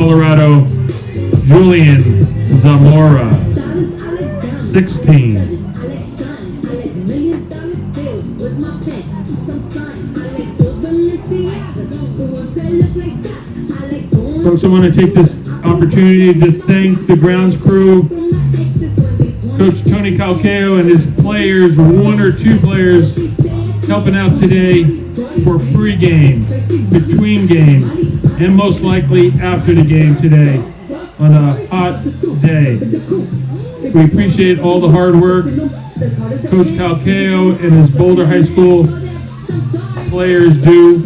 Colorado, Julian Zamora, 16. Folks, I want to take this opportunity to thank the grounds crew, Coach Tony Calcayo and his players, one or two players helping out today for pre-game, between game, and most likely after the game today on a hot day. We appreciate all the hard work Coach Calcayo and his Boulder High School players do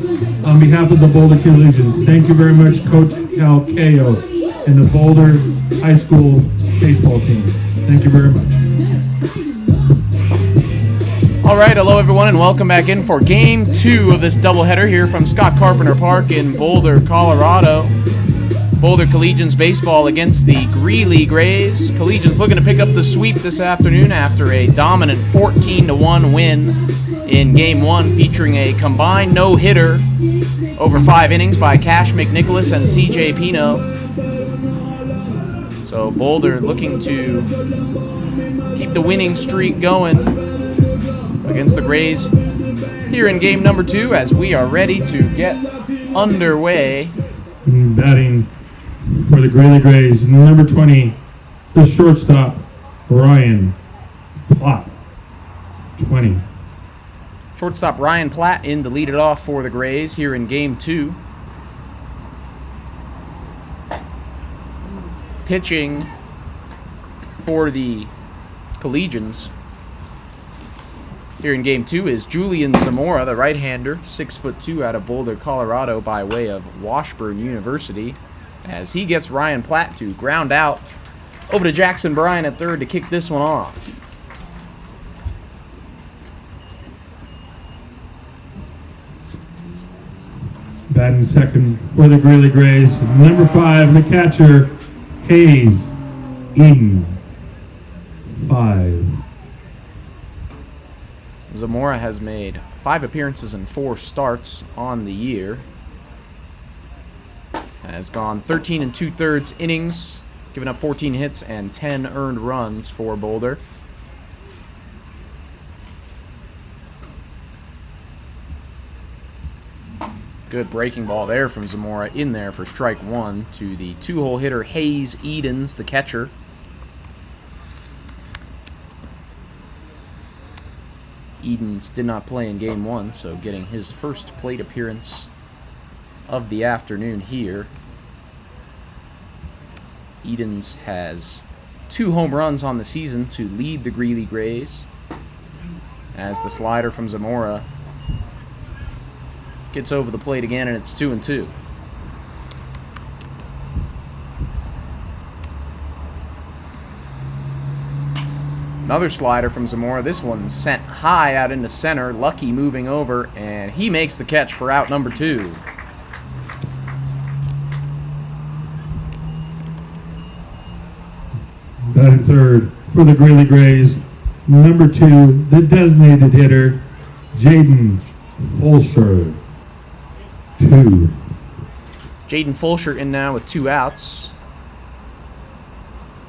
on behalf of the Boulder Collegians. Thank you very much, Coach Calcayo and the Boulder High School baseball team. Thank you very much. All right, hello everyone, and welcome back in for Game 2 of this doubleheader here from Scott Carpenter Park in Boulder, Colorado. Boulder Collegians baseball against the Greeley Grays. Collegians looking to pick up the sweep this afternoon after a dominant 14-1 win in Game 1, featuring a combined no-hitter over 5 innings by Cash McNicholas and C.J. Pino. So Boulder looking to keep the winning streak going against the Grays here in game number 2 as we are ready to get underway. Batting for the Greeley Grays, number 20, the shortstop, Ryan Platt, 20. Shortstop Ryan Platt in to lead it off for the Grays here in game 2. Pitching for the Collegians here in game 2 is Julian Zamora, the right-hander, 6'2", out of Boulder, Colorado, by way of Washburn University, as he gets Ryan Platt to ground out over to Jackson Bryan at third to kick this one off. Batting second for the Greeley Grays, number 5, the catcher, Hayes Eden, 5. Zamora has made 5 appearances and 4 starts on the year. Has gone 13 2/3 innings, given up 14 hits and 10 earned runs for Boulder. Good breaking ball there from Zamora in there for strike 1 to the 2-hole hitter Hayes Edens, the catcher. Edens did not play in game 1, so getting his first plate appearance of the afternoon here. Edens has 2 home runs on the season to lead the Greeley Grays, as the slider from Zamora gets over the plate again, and it's 2-2. Another slider from Zamora. This one's sent high out into center. Lucky moving over, and he makes the catch for out number 2. Batting third for the Greeley Grays, number 2, the designated hitter, Jaden Fulsher, 2. Jaden Fulsher in now with 2 outs.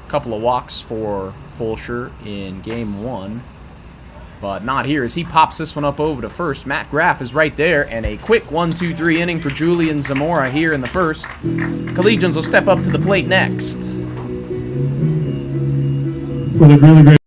Couple of walks for Fulsher in game 1, but not here as he pops this one up over to first. Matt Graff is right there, and a quick 1-2-3 inning for Julian Zamora here in the first. Collegians will step up to the plate next. For the Greeley Grays.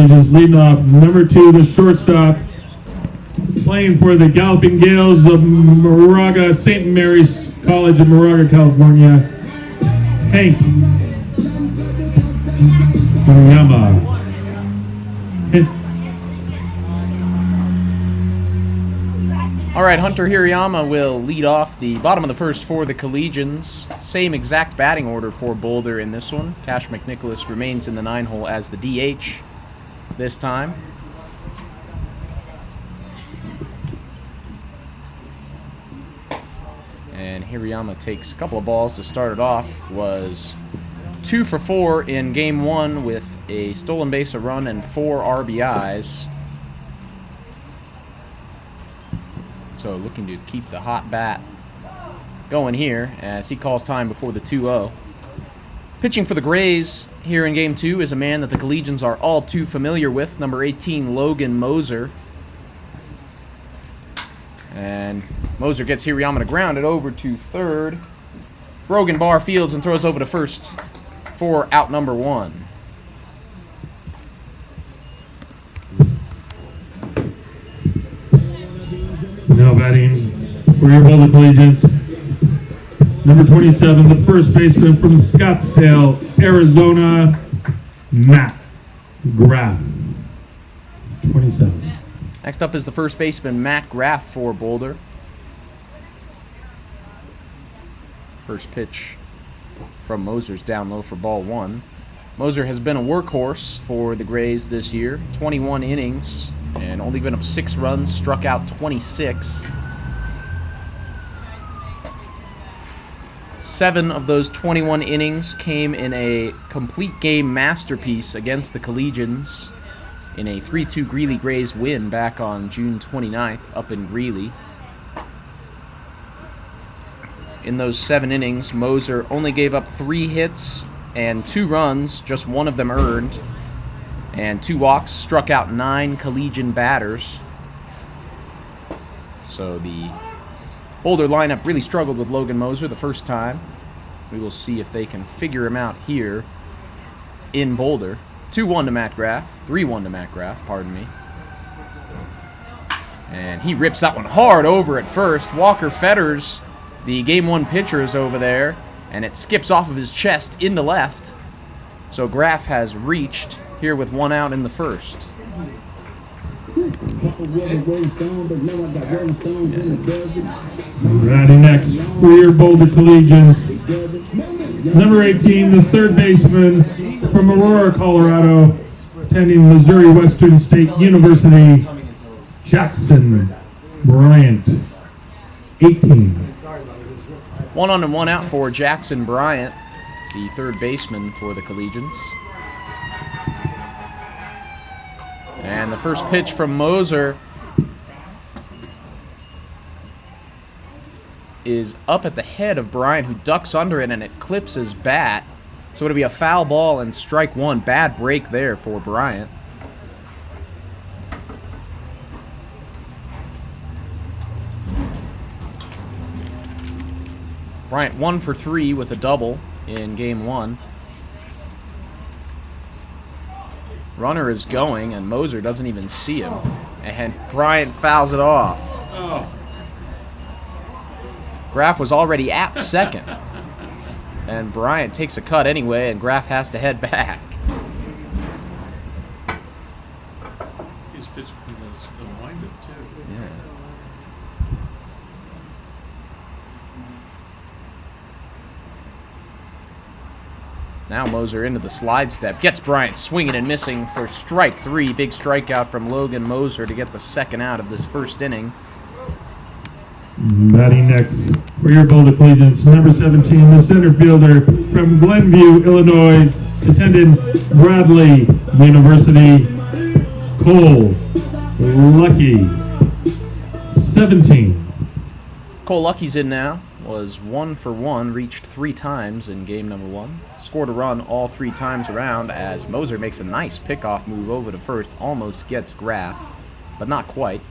Collegians leading off. Number 2, the shortstop, playing for the Galloping Gales of Moraga St. Mary's College in Moraga, California, Hank Hirayama. All right, Hunter Hirayama will lead off the bottom of the first for the Collegians. Same exact batting order for Boulder in this one. Cash McNicholas remains in the 9-hole as the DH this time. And Hirayama takes a couple of balls to start it off. Was 2 for 4 in game 1 with a stolen base, a run, and 4 RBIs. So looking to keep the hot bat going here as he calls time before the 2-0. Pitching for the Grays here in game 2 is a man that the Collegians are all too familiar with, number 18, Logan Moser. And Moser gets Hirayama to ground it over to third. Brogan Barr fields and throws over to first for out number 1. Now batting for your Boulder Collegians, number 27, the first baseman from Scottsdale, Arizona, Matt Graff, 27. Next up is the first baseman, Matt Graff for Boulder. First pitch from Moser's down low for ball 1. Moser has been a workhorse for the Grays this year, 21 innings, and only given up 6 runs, struck out 26. 7 of those 21 innings came in a complete game masterpiece against the Collegians in a 3-2 Greeley Grays win back on June 29th up in Greeley. In those 7 innings, Moser only gave up 3 hits and 2 runs, just 1 of them earned, and 2 walks, struck out 9 Collegian batters. So the Boulder lineup really struggled with Logan Moser the first time. We will see if they can figure him out here in Boulder. 2-1 to Matt Graff, 3-1 to Matt Graff, pardon me. And he rips that one hard over at first. Walker Fetters, the game 1 pitcher, is over there, and it skips off of his chest into left. So Graff has reached here with 1 out in the first. Batting next for your Boulder Collegians, number 18, the third baseman from Aurora, Colorado, attending Missouri Western State University, Jackson Bryant, 18. 1 on and 1 out for Jackson Bryant, the third baseman for the Collegians. And the first pitch from Moser is up at the head of Bryant, who ducks under it, and it clips his bat. So it'll be a foul ball and strike 1. Bad break there for Bryant. Bryant 1 for 3 with a double in game 1. Runner is going, and Moser doesn't even see him. And Bryant fouls it off. Oh. Graff was already at second. And Bryant takes a cut anyway, and Graff has to head back. He's pitching from the windup, too. Yeah. Now Moser into the slide step. Gets Bryant swinging and missing for strike 3. Big strikeout from Logan Moser to get the second out of this first inning. Batting next for your Boulder Collegians, number 17, the center fielder from Glenview, Illinois, attending Bradley University, Cole Lucky, 17. Cole Lucky's in now. Was 1 for 1, reached 3 times in game number 1. Scored a run all 3 times around as Moser makes a nice pickoff move over to first. Almost gets Graff, but not quite.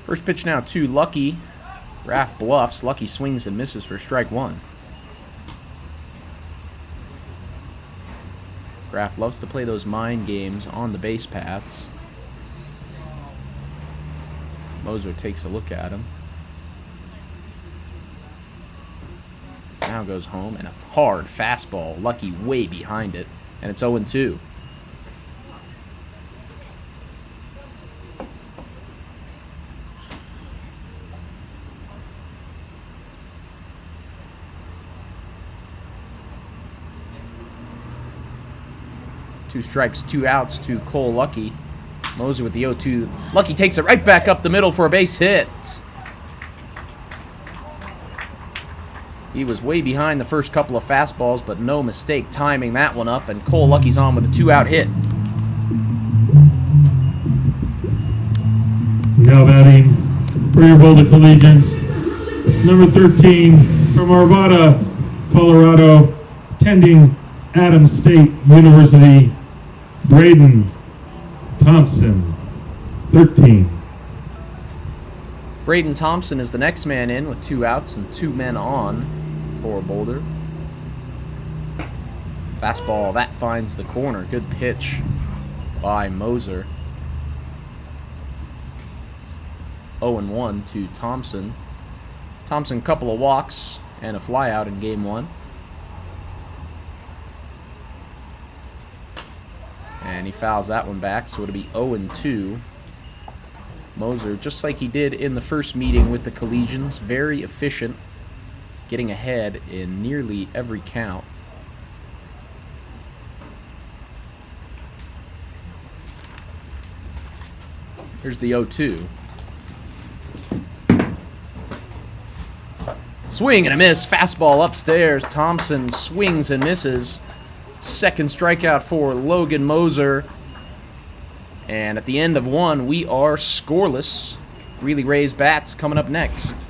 First pitch now to Lucky. Raff bluffs. Lucky swings and misses for strike one. Graff loves to play those mind games on the base paths. Moser takes a look at him. Now goes home, and a hard fastball. Lucky way behind it, and it's 0-2. Two strikes, 2 outs to Cole Lucky. Moser with the 0-2. Lucky takes it right back up the middle for a base hit. He was way behind the first couple of fastballs, but no mistake timing that one up, and Cole Lucky's on with a 2-out hit. Now batting for your Boulder Collegians, number 13 from Arvada, Colorado, attending Adams State University, Braden Thompson, 13. Braden Thompson is the next man in with 2 outs and 2 men on for Boulder. Fastball, that finds the corner. Good pitch by Moser. 0-1 to Thompson. Thompson, couple of walks and a flyout in game 1. And he fouls that one back, so it'll be 0-2. Moser, just like he did in the first meeting with the Collegians, very efficient, getting ahead in nearly every count. Here's the 0-2. Swing and a miss. Fastball upstairs. Thompson swings and misses. Second strikeout for Logan Moser. And at the end of 1, we are scoreless. Greeley Rays bats coming up next.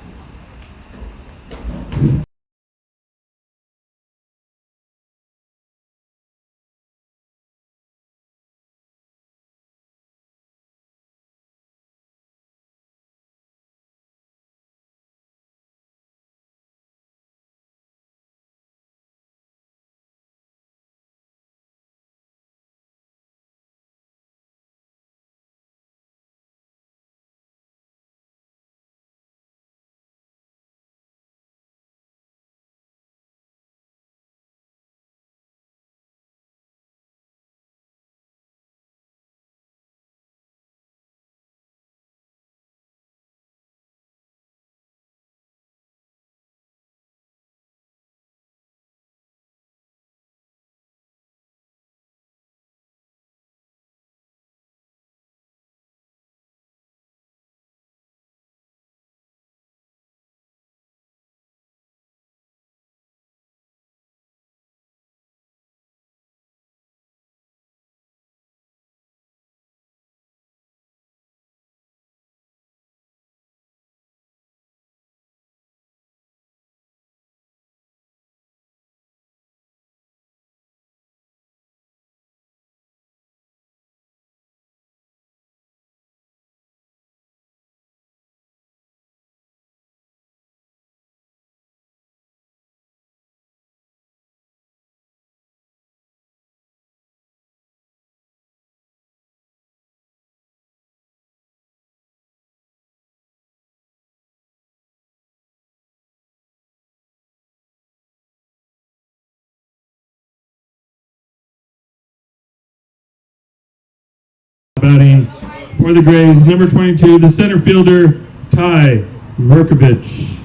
Batting for the Grays, number 22, the center fielder, Ty Verkovich,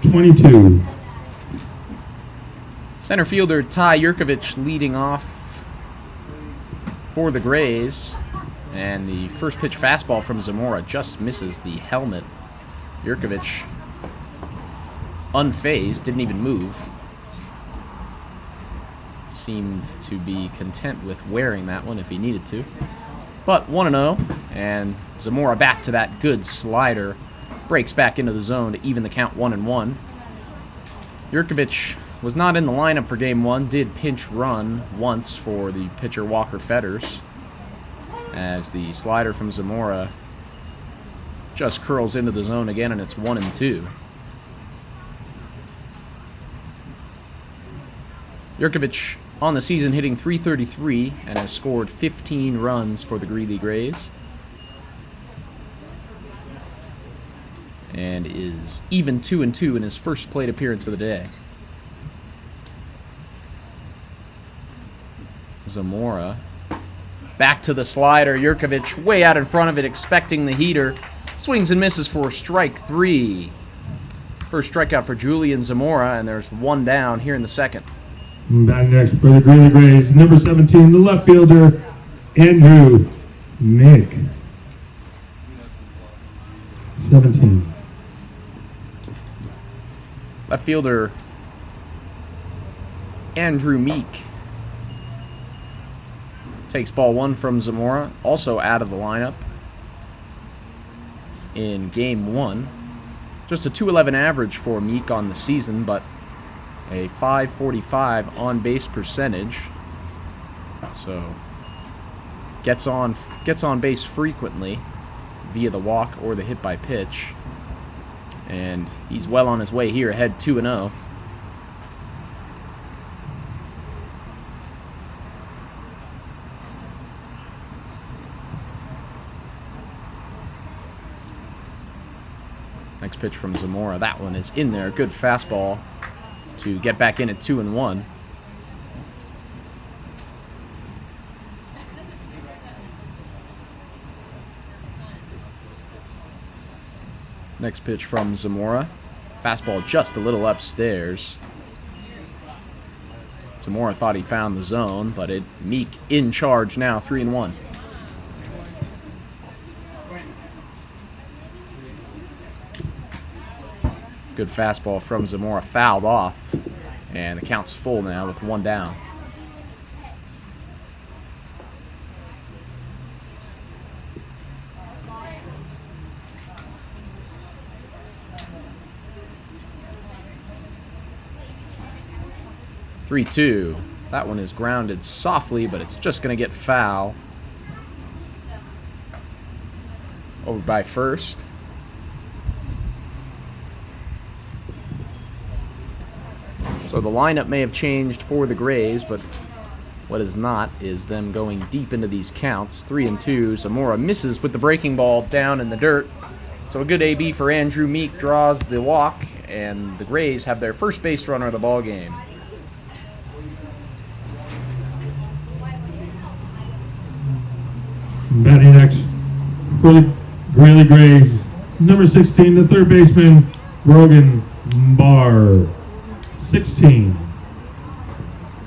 22. Center fielder Ty Yurkovich leading off for the Grays. And the first pitch fastball from Zamora just misses the helmet. Yurkovich, unfazed, didn't even move. Seemed to be content with wearing that one if he needed to. But 1-0, and Zamora back to that good slider. Breaks back into the zone to even the count 1-1. Yurkovich was not in the lineup for game 1, did pinch run once for the pitcher Walker Fetters, as the slider from Zamora just curls into the zone again, and it's 1-2. Yurkovich on the season hitting .333 and has scored 15 runs for the Greeley Grays. And is even 2-2 in his first plate appearance of the day. Zamora back to the slider. Yurkovich way out in front of it, expecting the heater. Swings and misses for strike 3. First strikeout for Julian Zamora, and there's one down here in the second. Back next for the Greeley Grays, number 17, the left fielder, Andrew Mick. 17. Left fielder Andrew Meek takes ball 1 from Zamora, also out of the lineup in game 1. Just a .211 average for Meek on the season, but a .545 on base percentage. So gets on base frequently via the walk or the hit by pitch. And he's well on his way here, ahead 2-0. Next pitch from Zamora. That one is in there. Good fastball to get back in at 2-1. Next pitch from Zamora. Fastball just a little upstairs. Zamora thought he found the zone, but Meek in charge now, 3-1. Good fastball from Zamora, fouled off. And the count's full now with one down. (3-2). That one is grounded softly, but it's just going to get foul. Over by first. So the lineup may have changed for the Grays, but what is not is them going deep into these counts. 3-2. Zamora misses with the breaking ball down in the dirt. So a good AB for Andrew Meek, draws the walk, and the Grays have their first base runner of the ball game. Batting next for the Greeley Grays, number 16, the third baseman, Brogan Barr. 16.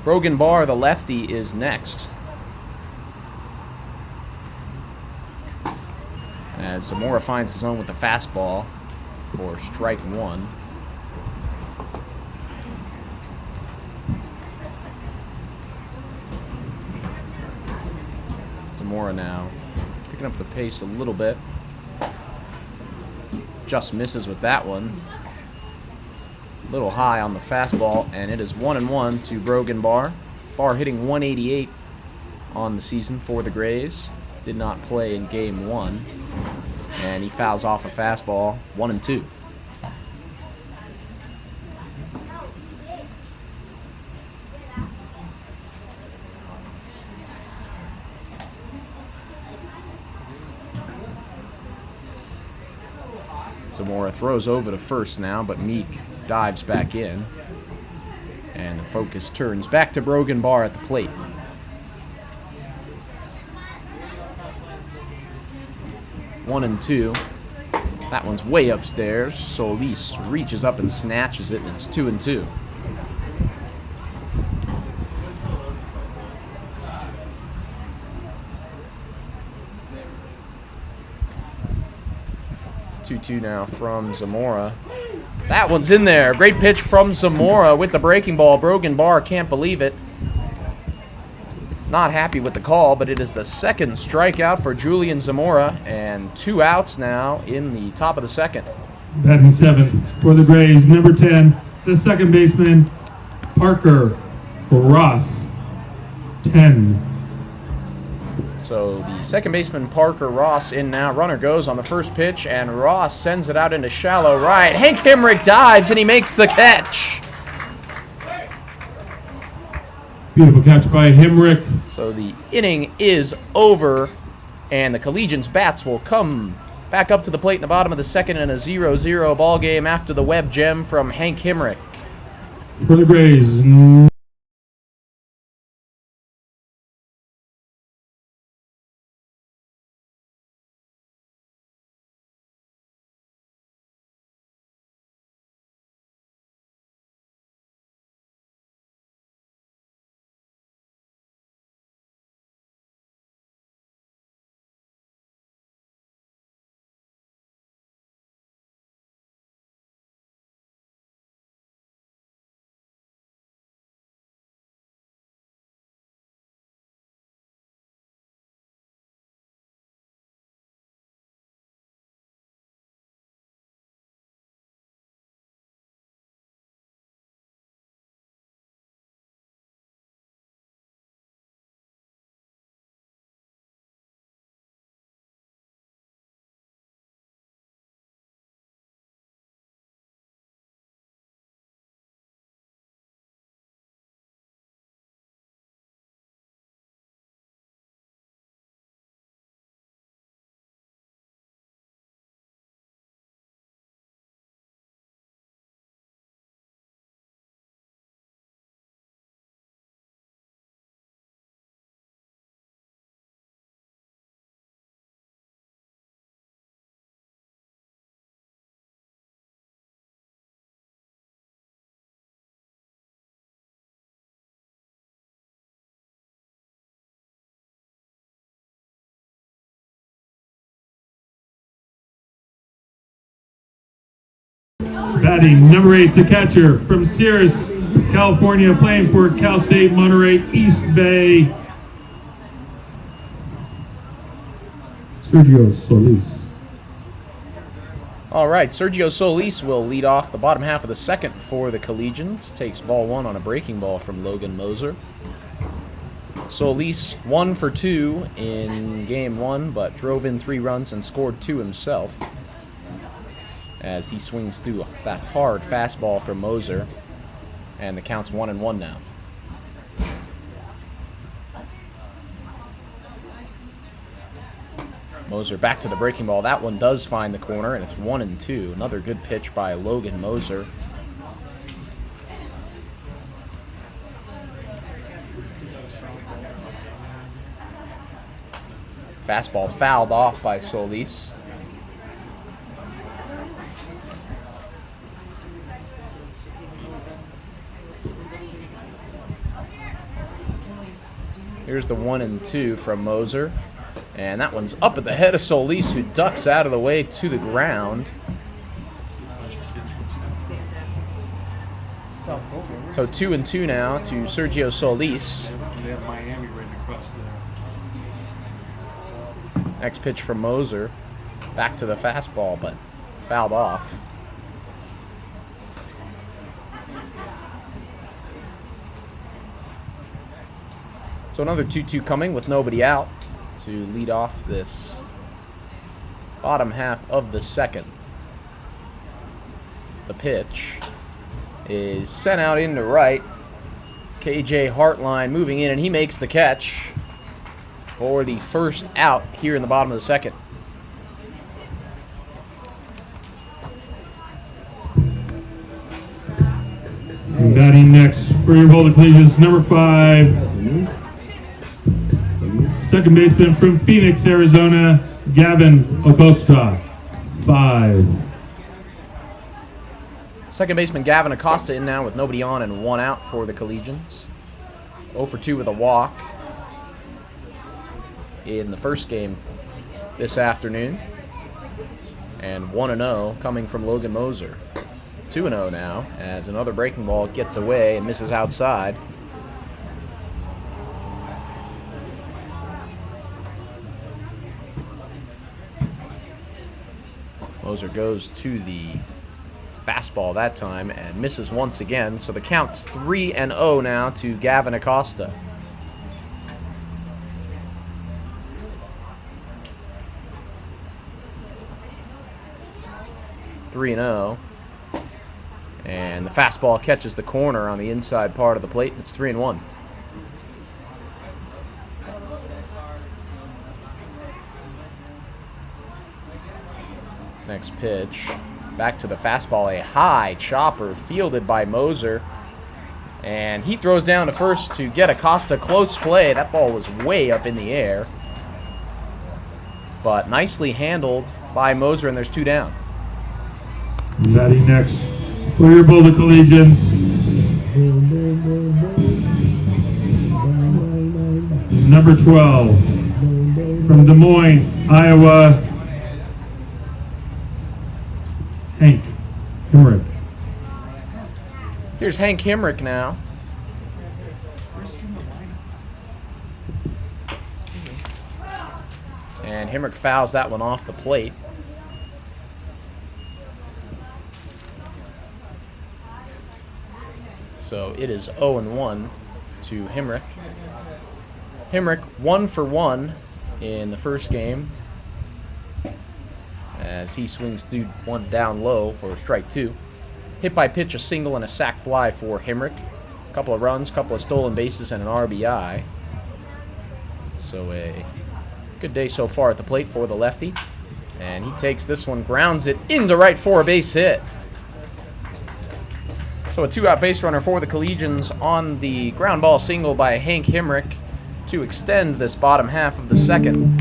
Brogan Barr, the lefty, is next. As Zamora finds his own with the fastball for strike 1. Zamora now picking up the pace a little bit. Just misses with that one. Little high on the fastball, and it is 1-1 to Brogan Barr. Barr hitting .188 on the season for the Grays. Did not play in game 1, and he fouls off a fastball. 1-2. Zamora throws over to first now, but Meek dives back in. And the focus turns back to Brogan Barr at the plate. One and two. That one's way upstairs. Solis reaches up and snatches it, and it's 2-2. Two now from Zamora. That one's in there. Great pitch from Zamora with the breaking ball. Brogan Barr can't believe it. Not happy with the call, but it is the second strikeout for Julian Zamora, and 2 outs now in the top of the second. Batting seventh for the Grays, number 10, the second baseman, Parker Ross. 10. So the second baseman, Parker Ross, in now. Runner goes on the first pitch, and Ross sends it out into shallow right. Hank Hemrick dives, and he makes the catch. Beautiful catch by Hemrick. So the inning is over, and the Collegians bats will come back up to the plate in the bottom of the second in a 0-0 ball game after the web gem from Hank Hemrick. For the Grays. Batting number 8, the catcher from Sirius, California, playing for Cal State Monterey East Bay, Sergio Solis. All right, Sergio Solis will lead off the bottom half of the second for the Collegians. Takes ball one on a breaking ball from Logan Moser. Solis 1 for 2 in game 1, but drove in 3 runs and scored 2 himself as he swings through that hard fastball from Moser, and the count's 1-1 now. Moser back to the breaking ball. That one does find the corner, and it's 1-2. Another good pitch by Logan Moser. Fastball fouled off by Solis. Here's the 1-2 from Moser. And that one's up at the head of Solis, who ducks out of the way to the ground. So 2-2 now to Sergio Solis. Next pitch from Moser. Back to the fastball, but fouled off. So another 2-2 coming with nobody out to lead off this bottom half of the second. The pitch is sent out into right. KJ Hartline moving in, and he makes the catch for the first out here in the bottom of the second. Batting next for your Boulder Collegians, number 5. Second baseman from Phoenix, Arizona, Gavin Acosta, 5. Second baseman Gavin Acosta in now with nobody on and 1 out for the Collegians. 0 for 2 with a walk in the first game this afternoon. And 1-0 coming from Logan Moser. 2-0 now as another breaking ball gets away and misses outside. Moser goes to the fastball that time and misses once again, so the count's 3-0 now to Gavin Acosta. 3-0. And the fastball catches the corner on the inside part of the plate. It's 3-1. Next pitch. Back to the fastball. A high chopper fielded by Moser. And he throws down to first to get Acosta. Close play. That ball was way up in the air. But nicely handled by Moser, and there's 2 down. Batting next for your Boulder Collegians, number 12, from Des Moines, Iowa, Hank Hemrick. Here's Hank Hemrick now. And Hemrick fouls that one off the plate. So it is 0-1 to Hemrick. Hemrick 1 for 1 in the first game as he swings through one down low for strike 2. Hit by pitch, a single and a sac fly for Hemrick. A couple of runs, couple of stolen bases, and an RBI. So a good day so far at the plate for the lefty. And he takes this one, grounds it into right for a base hit. So a 2-out base runner for the Collegians on the ground ball single by Hank Hemrick to extend this bottom half of the second.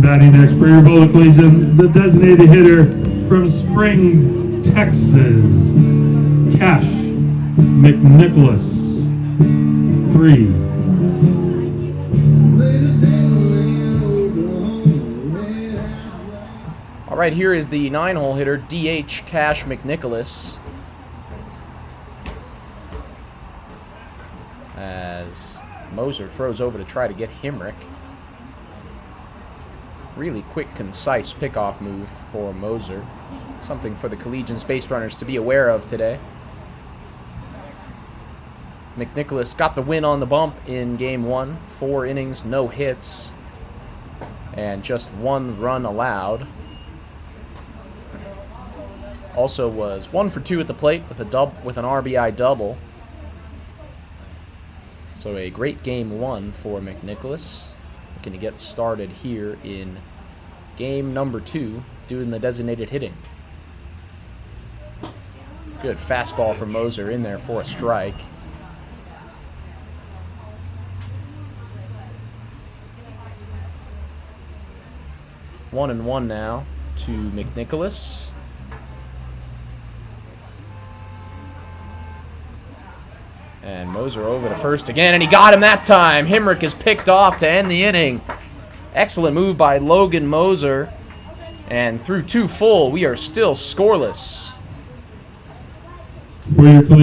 Batting next for your Boulder Collegians, the designated hitter from Spring, Texas, Cash McNicholas, 3. All right, here is the 9-hole hitter, DH Cash McNicholas. As Moser throws over to try to get Hemrick. Really quick, concise pickoff move for Moser. Something for the Collegians base runners to be aware of today. McNicholas got the win on the bump in Game 1. 4 innings, no hits, and just 1 run allowed. Also was 1 for 2 at the plate with an RBI double. So a great Game 1 for McNicholas. Looking to get started here in game number 2, doing the designated hitting. Good fastball from Moser in there for a strike. One and one now to McNicholas. And Moser over to first again, and he got him that time. Hemrick is picked off to end the inning. Excellent move by Logan Moser. And through 2 full, we are still scoreless. For your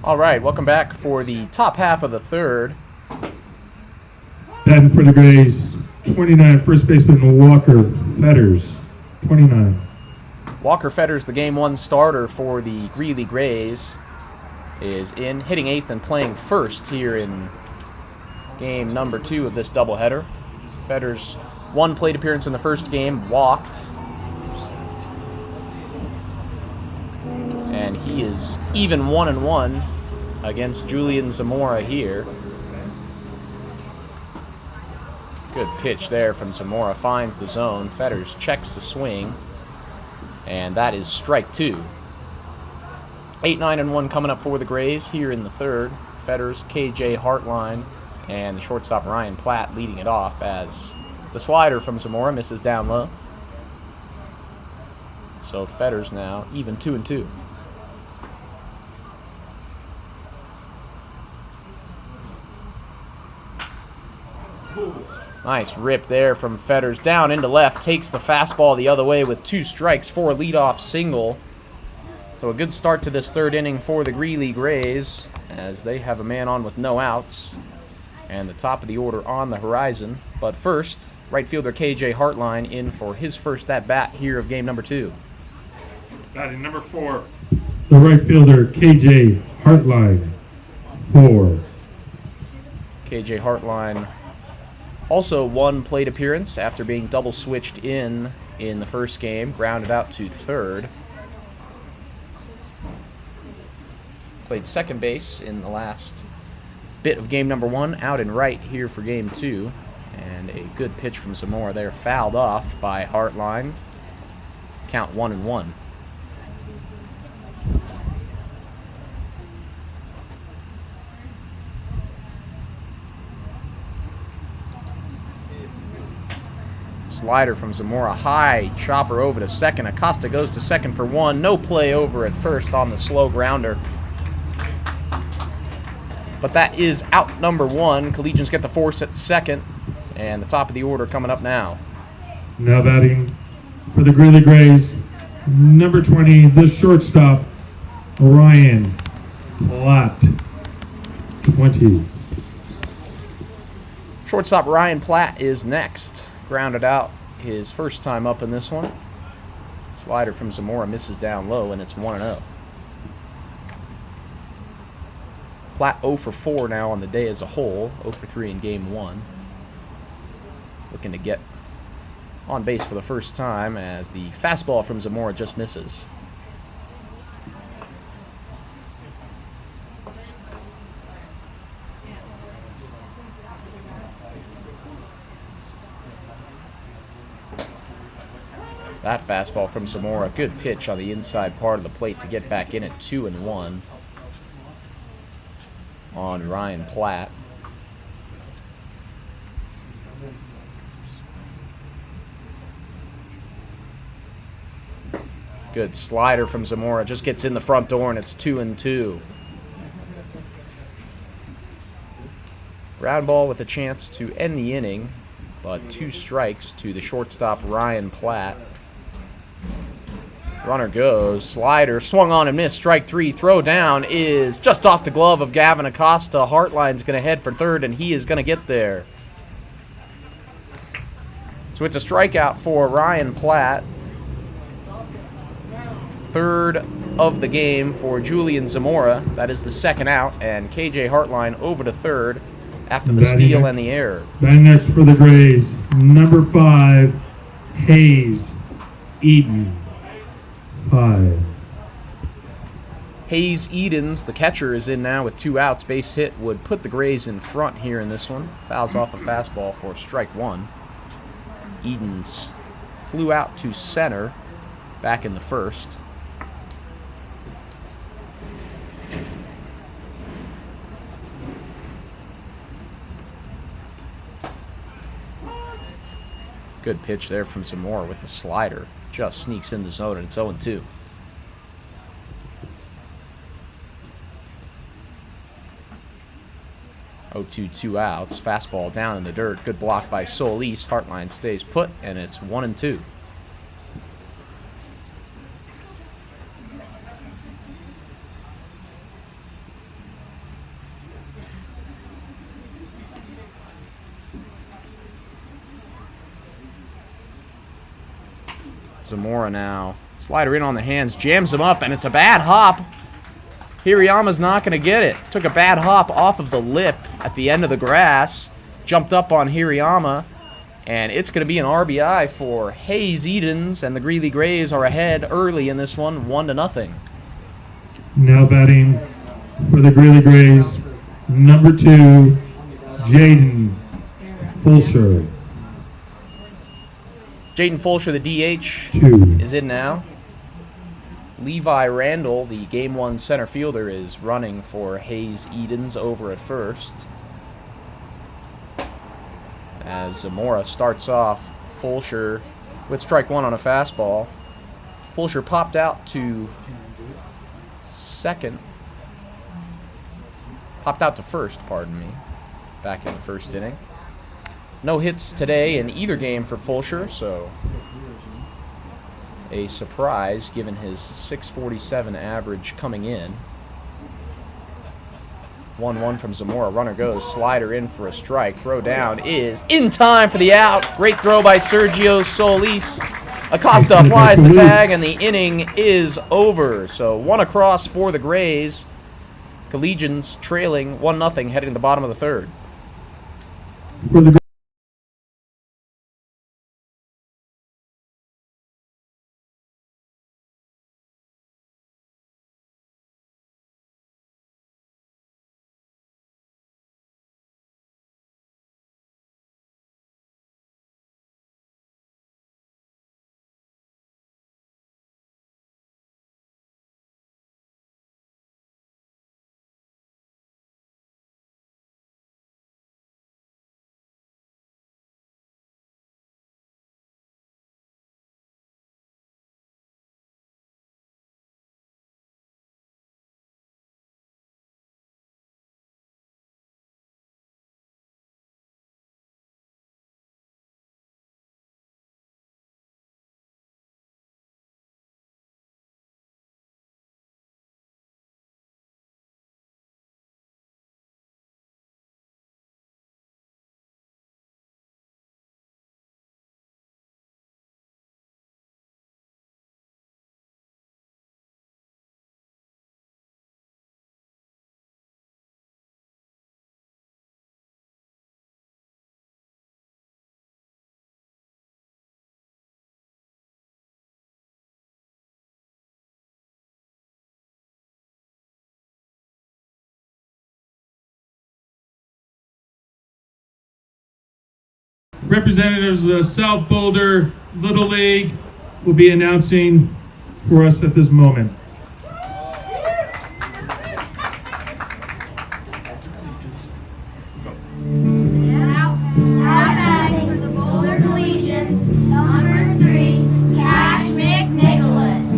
All right, welcome back for the top half of the third. Batting for the Grays, 29, first baseman Walker Fetters, 29. Walker Fetters, the game one starter for the Greeley Grays, is in, hitting eighth and playing first here in game number 2 of this doubleheader. Fetters, one plate appearance in the first game, walked. And he is even 1-1 against Julian Zamora here. Good pitch there from Zamora, finds the zone. Fetters checks the swing, and that is strike 2. 8-9-1 coming up for the Grays here in the third. Fetters, KJ Hartline, and the shortstop Ryan Platt leading it off as the slider from Zamora misses down low. So Fetters now even 2-2. Nice rip there from Fetters down into left, takes the fastball the other way with 2 strikes for a leadoff single. So a good start to this third inning for the Greeley Grays as they have a man on with no outs and the top of the order on the horizon. But first, right fielder KJ Hartline in for his first at-bat here of game number 2. Batting number 4, the right fielder KJ Hartline, 4. KJ Hartline also one plate appearance after being double switched in the first game, grounded out to third. Played second base in the last bit of game number 1, out and right here for game 2. And a good pitch from Zamora there, fouled off by Hartline. Count 1-1. Slider from Zamora, high chopper over to second. Acosta goes to second for 1. No play over at first on the slow grounder. But that is out number 1. Collegians get the force at second. And the top of the order coming up now. Now batting for the Greeley Grays, number 20, the shortstop, Ryan Platt, 20. Shortstop Ryan Platt is next. Grounded out his first time up in this one. Slider from Zamora misses down low, and it's 1-0. Platt 0 for 4 now on the day as a whole, 0 for 3 in game 1. Looking to get on base for the first time as the fastball from Zamora just misses. That fastball from Zamora, good pitch on the inside part of the plate to get back in at 2-1 on Ryan Platt. Good slider from Zamora, just gets in the front door and it's 2-2. Ground ball with a chance to end the inning, but 2 strikes to the shortstop Ryan Platt. Runner goes, slider, swung on and missed, strike 3. Throw down is just off the glove of Gavin Acosta. Hartline's going to head for third, and he is going to get there. So it's a strikeout for Ryan Platt. Third of the game for Julian Zamora. That is the second out, and KJ Hartline over to third after the steal and the error. Batting next for the Grays, number 5, Hayes Eaton, 5. Hayes Edens, the catcher, is in now with 2 outs. Base hit would put the Grays in front here in this one. Fouls off a fastball for strike 1. Edens flew out to center back in the first. Good pitch there from Zamora with the slider. Just sneaks in the zone, and it's 0-2. Oh, 2 outs. Fastball down in the dirt. Good block by Solis. Hartline stays put, and it's 1-2. Zamora now. Slider in on the hands, jams him up, and it's a bad hop. Hirayama's not going to get it. Took a bad hop off of the lip at the end of the grass. Jumped up on Hirayama, and it's going to be an RBI for Hayes Edens, and the Greeley Grays are ahead early in this one, 1-0. Now batting for the Greeley Grays, number 2, Jaden Fulsher. Jaden Fulsher, the DH, 2. is in now. Levi Randall, the Game 1 center fielder, is running for Hayes Edens over at first. As Zamora starts off Fulsher with strike 1 on a fastball. Fulsher popped out to second. Popped out to first, pardon me, back in the first inning. No hits today in either game for Fulsher, so a surprise given his .647 average coming in. 1-1 from Zamora. Runner goes. Slider in for a strike. Throw down is in time for the out. Great throw by Sergio Solis. Acosta applies the tag, and the inning is over. So 1 across for the Grays. Collegians trailing 1-0 heading to the bottom of the third. For the representatives of South Boulder Little League will be announcing for us at this moment. Now batting for the Boulder Collegians, number 3, Cash McNicholas.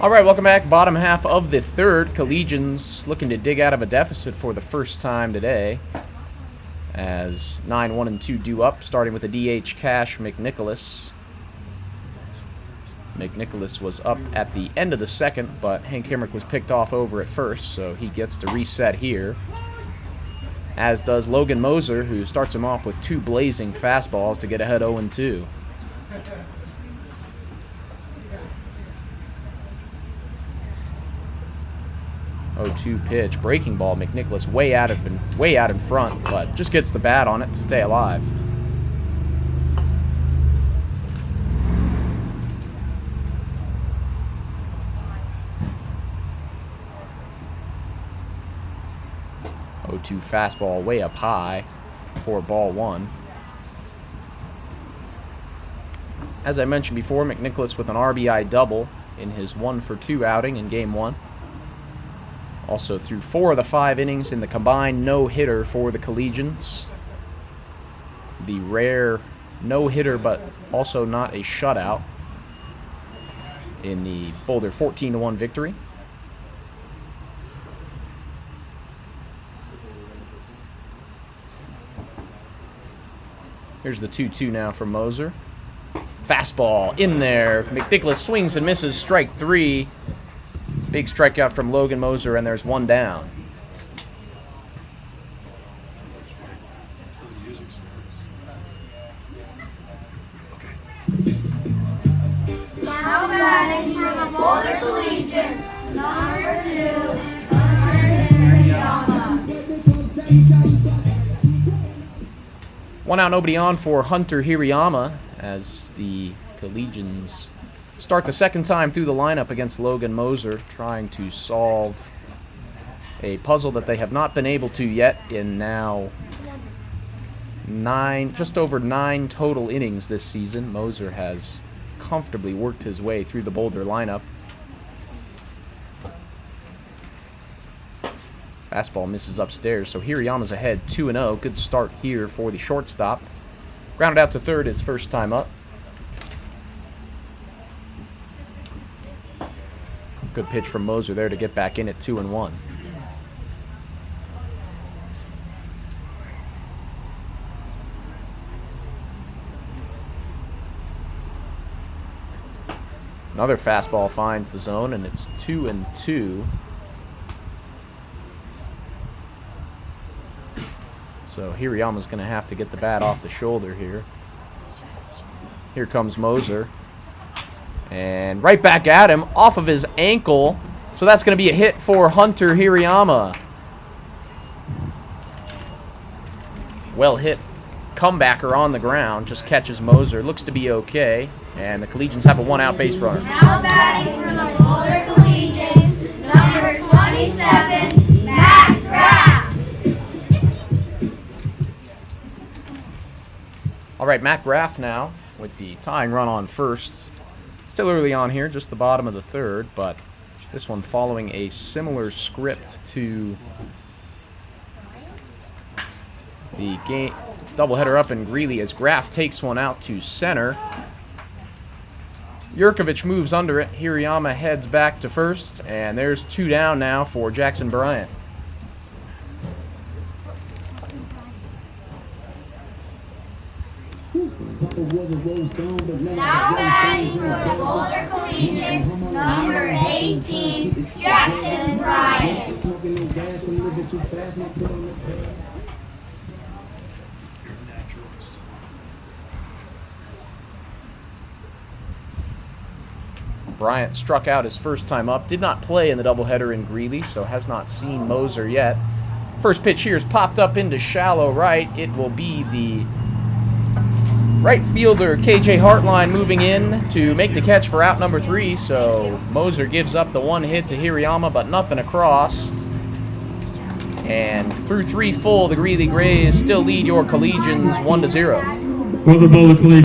All right, welcome back. Bottom half of the third. Collegians looking to dig out of a deficit for the first time today, as 9-1-2 due up, starting with the DH Cash McNicholas. McNicholas was up at the end of the second, but Hank Hemrick was picked off over at first, so he gets to reset here. As does Logan Moser, who starts him off with 2 blazing fastballs to get ahead 0-2. Pitch, breaking ball. McNicholas way out in front, but just gets the bat on it to stay alive. Fastball way up high for ball 1. As I mentioned before, McNicholas with an RBI double in his 1-for-2 outing in Game 1. Also threw 4 of the 5 innings in the combined no-hitter for the Collegians. The rare no-hitter, but also not a shutout in the Boulder 14-1 victory. Here's the 2-2 now from Moser. Fastball in there. McNicholas swings and misses, strike 3. Big strikeout from Logan Moser, and there's 1 down. Now batting for the Boulder Collegians, number 2, Hunter Hirayama. 1 out, nobody on for Hunter Hirayama as the Collegians start the second time through the lineup against Logan Moser, trying to solve a puzzle that they have not been able to yet in now just over 9 total innings this season. Moser has comfortably worked his way through the Boulder lineup. Fastball misses upstairs, so Hirayama's ahead 2-0. Good start here for the shortstop. Grounded out to third his first time up. Good pitch from Moser there to get back in at 2-1. Another fastball finds the zone, and it's 2-2. So Hirayama's going to have to get the bat off the shoulder here. Here comes Moser. And right back at him, off of his ankle. So that's going to be a hit for Hunter Hirayama. Well hit. Comebacker on the ground. Just catches Moser. Looks to be okay. And the Collegians have a 1-out base runner. Now batting for the Boulder Collegians, number 27, Matt Graff. All right, Matt Graff now with the tying run on first. Still early on here, just the bottom of the third, but this one following a similar script to the game doubleheader up in Greeley as Graff takes one out to center. Yurkovich moves under it. Hirayama heads back to first, and there's 2 down now for Jackson Bryant. Now batting for the Boulder Collegians, number 18, Jackson Bryant. Bryant struck out his first time up. Did not play in the doubleheader in Greeley, so has not seen Moser yet. First pitch here is popped up into shallow right. It will be the right fielder KJ Hartline moving in to make the catch for out number 3. So Moser gives up the 1 hit to Hirayama, but nothing across. And through 3 full, the Greeley Grays still lead your Collegians 1-0. For the Boulder Collegians.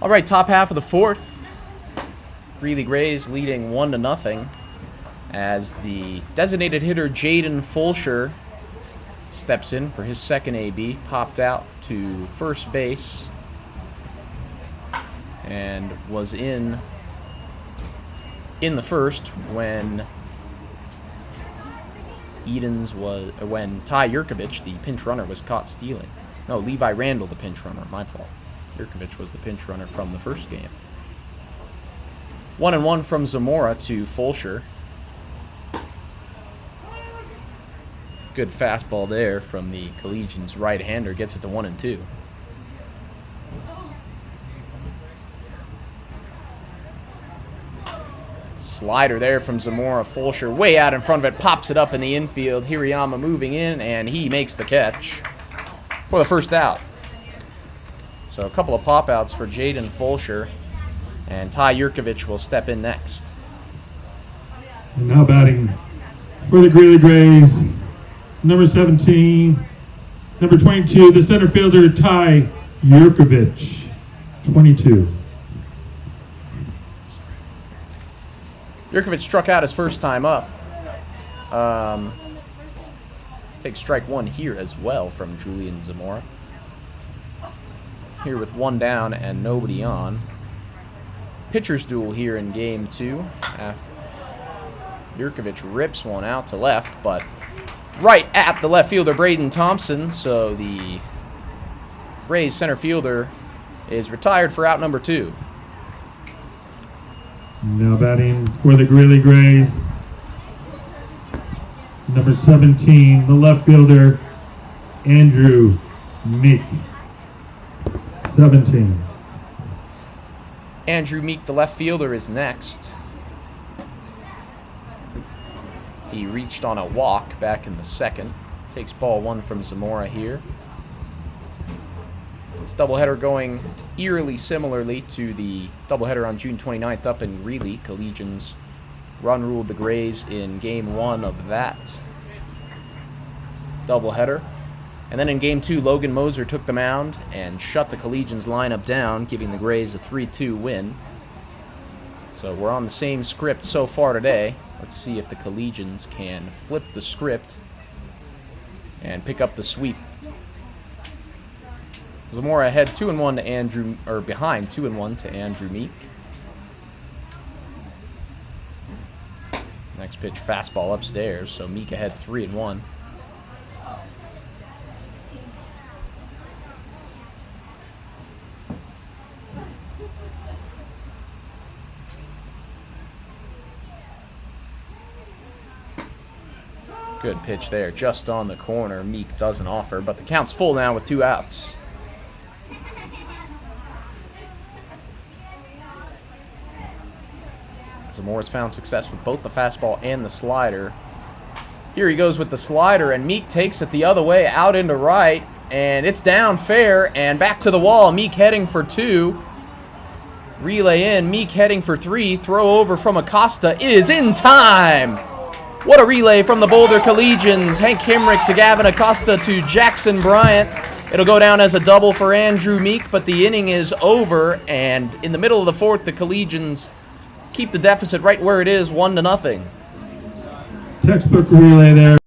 All right, top half of the fourth. Greeley Grays leading 1-0 as the designated hitter Jaden Fulsher steps in for his second AB, popped out to first base, and was in the first when when Ty Yurkovich, the pinch runner, was caught stealing. No, Levi Randall, the pinch runner. My fault. Yurkovich was the pinch runner from the first game. 1-1 from Zamora to Fulsher. Good fastball there from the Collegians right-hander. Gets it to 1-2. Slider there from Zamora. Fulsher way out in front of it. Pops it up in the infield. Hirayama moving in, and he makes the catch for the first out. So a couple of pop-outs for Jaden Fulsher. And Ty Yurkovich will step in next. And now batting for the Greeley Grays, number 17, number 22, the center fielder, Ty Yurkovich, 22. Yurkovich struck out his first time up. Takes strike one here as well from Julian Zamora. Here with one down and nobody on. Pitcher's duel here in game 2. Yurkovich rips one out to left, but right at the left fielder, Braden Thompson. So the Rays center fielder is retired for out number 2. Now batting for the Greeley Grays, number 17, the left fielder, Andrew Meek, 17. Andrew Meek, the left fielder, is next. He reached on a walk back in the second. Takes ball 1 from Zamora here. This doubleheader going eerily similarly to the doubleheader on June 29th up in Greeley. Collegians run-ruled the Grays in game 1 of that doubleheader. And then in game 2, Logan Moser took the mound and shut the Collegians lineup down, giving the Grays a 3-2 win. So we're on the same script so far today. Let's see if the Collegians can flip the script and pick up the sweep. Zamora ahead 2-1 to Andrew, or behind 2-1 to Andrew Meek. Next pitch, fastball upstairs, so Meek ahead 3-1. Good pitch there, just on the corner. Meek doesn't offer, but the count's full now with 2 outs. Zamora's found success with both the fastball and the slider. Here he goes with the slider, and Meek takes it the other way, out into right, and it's down fair, and back to the wall. Meek heading for 2. Relay in, Meek heading for 3. Throw over from Acosta is in time. What a relay from the Boulder Collegians. Hank Hemrick to Gavin Acosta to Jackson Bryant. It'll go down as a double for Andrew Meek, but the inning is over, and in the middle of the 4th, the Collegians keep the deficit right where it is, 1-0. Textbook relay there.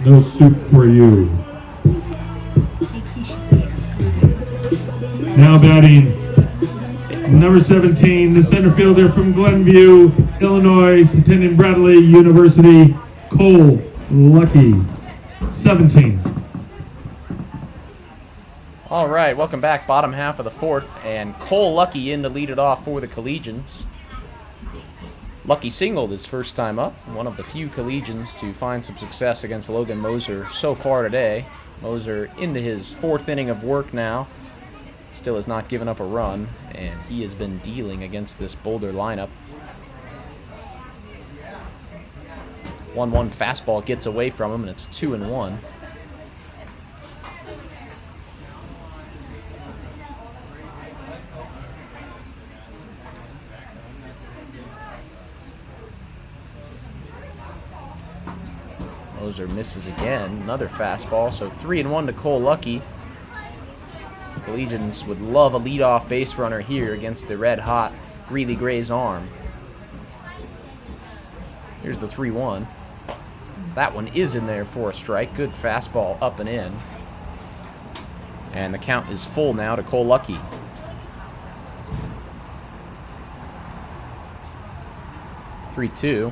No soup for you. Now batting, number 17, the center fielder from Glenview, Illinois, attending Bradley University, Cole Lucky, 17. All right, welcome back. Bottom half of the fourth, and Cole Lucky in to lead it off for the Collegians. Lucky singled his first time up, one of the few Collegians to find some success against Logan Moser so far today. Moser into his fourth inning of work now. Still has not given up a run, and he has been dealing against this Boulder lineup. 1-1 fastball gets away from him, and it's 2-1. Moser misses again, another fastball, so 3-1 to Cole Lucky. Collegians would love a leadoff base runner here against the red-hot Greeley Gray's arm. Here's the 3-1. That one is in there for a strike. Good fastball up and in. And the count is full now to Cole Lucky. (3-2).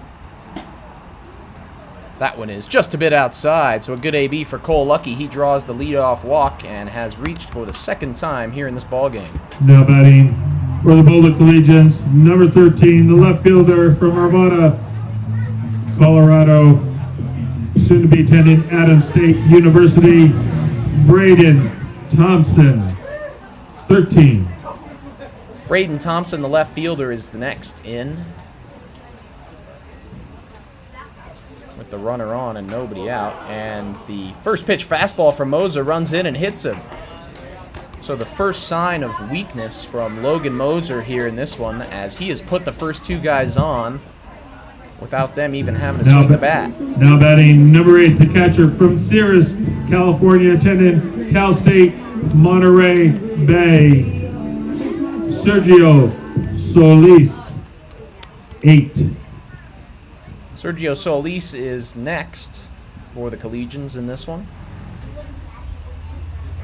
That one is just a bit outside, so a good AB for Cole Lucky. He draws the leadoff walk and has reached for the second time here in this ballgame. Now batting for the Boulder Collegians, number 13, the left fielder from Arvada, Colorado, soon to be attending Adams State University, Braden Thompson, 13. Braden Thompson, the left fielder, is the next in. With the runner on and nobody out. And the first pitch fastball from Moser runs in and hits him. So the first sign of weakness from Logan Moser here in this one, as he has put the first two guys on without them even having to swing the bat. Now batting number 8, the catcher from Sirius, California, attending Cal State Monterey Bay, Sergio Solis, 8. Sergio Solis is next for the Collegians in this one.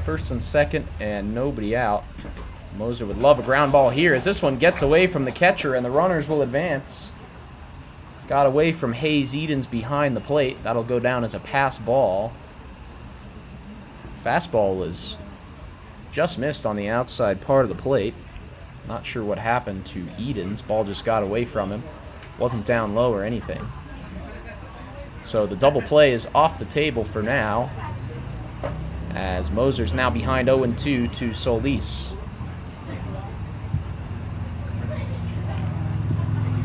First and second, and nobody out. Moser would love a ground ball here as this one gets away from the catcher, and the runners will advance. Got away from Hayes Edens behind the plate. That'll go down as a pass ball. Fastball was just missed on the outside part of the plate. Not sure what happened to Edens. Ball just got away from him. Wasn't down low or anything. So the double play is off the table for now, as Moser's now behind 0-2 to Solis.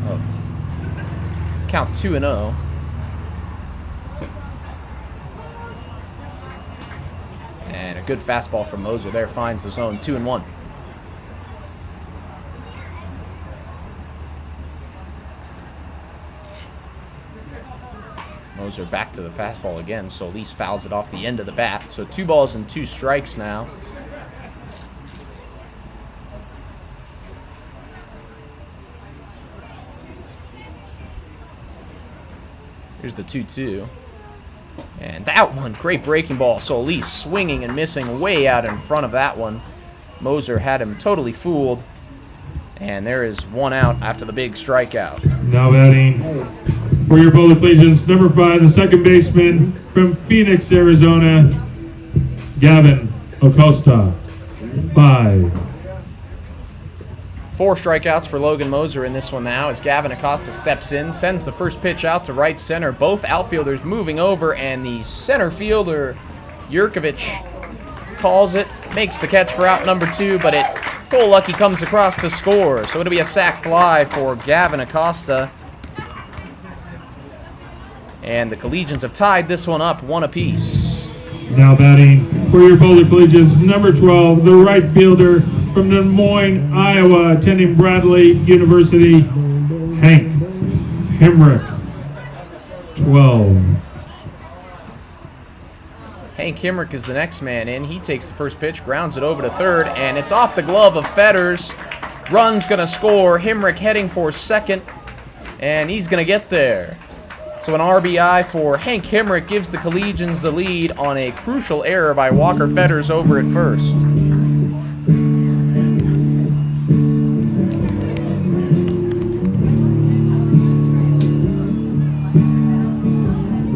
Oh. Count 2-0. And a good fastball from Moser there finds the zone. 2-1. Moser back to the fastball again. Solis fouls it off the end of the bat. So 2 balls and 2 strikes now. Here's the 2-2. And that one, great breaking ball. Solis swinging and missing way out in front of that one. Moser had him totally fooled. And there is 1 out after the big strikeout. Now batting for your Boulder Collegians, number 5, the second baseman from Phoenix, Arizona, Gavin Acosta, 5. 4 strikeouts for Logan Moser in this one now as Gavin Acosta steps in, sends the first pitch out to right center. Both outfielders moving over, and the center fielder, Yurkovich, calls it, makes the catch for out number 2, but Cole Lucky comes across to score. So it'll be a sac fly for Gavin Acosta. And the Collegians have tied this one up 1 apiece. Now batting for your Boulder Collegians, number 12, the right fielder from Des Moines, Iowa, attending Bradley University, Hank Hemrick, 12. Hank Hemrick is the next man in. He takes the first pitch, grounds it over to third, and it's off the glove of Fetters. Run's going to score. Hemrick heading for second, and he's going to get there. So an RBI for Hank Hemrick gives the Collegians the lead on a crucial error by Walker Fetters over at first.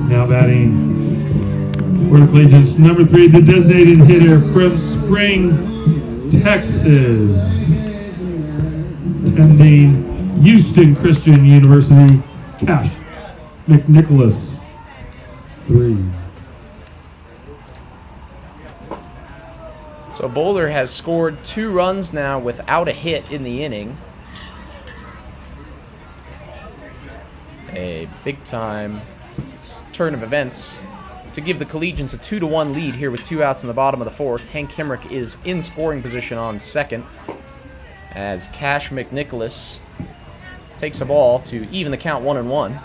Now batting for the Collegians, number 3, the designated hitter from Spring, Texas, attending Houston Christian University, Cash McNicholas, 3. So Boulder has scored 2 runs now without a hit in the inning. A big-time turn of events to give the Collegians a 2-1 lead here with 2 outs in the bottom of the 4th. Hank Hemrick is in scoring position on second as Cash McNicholas takes a ball to even the count 1-1.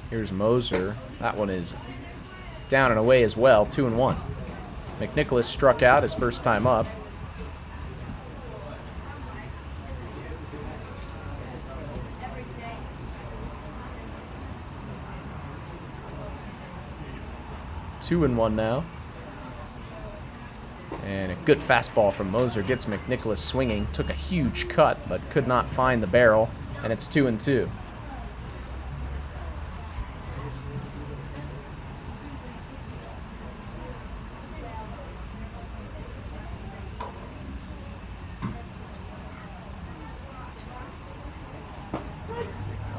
Here's Moser. That one is down and away as well, 2-1. McNicholas struck out his first time up. Two and one now. And a good fastball from Moser gets McNicholas swinging. Took a huge cut, but could not find the barrel. And it's 2-2.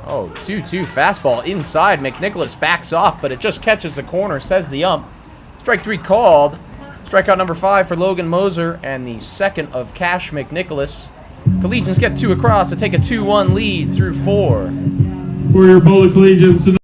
Oh, 2-2 fastball inside. McNicholas backs off, but it just catches the corner, says the ump. Strike 3 called. Strikeout number 5 for Logan Moser, and the second of Cash McNicholas. Collegians get 2 across to take a 2-1 lead through 4. For your Boulder Collegians,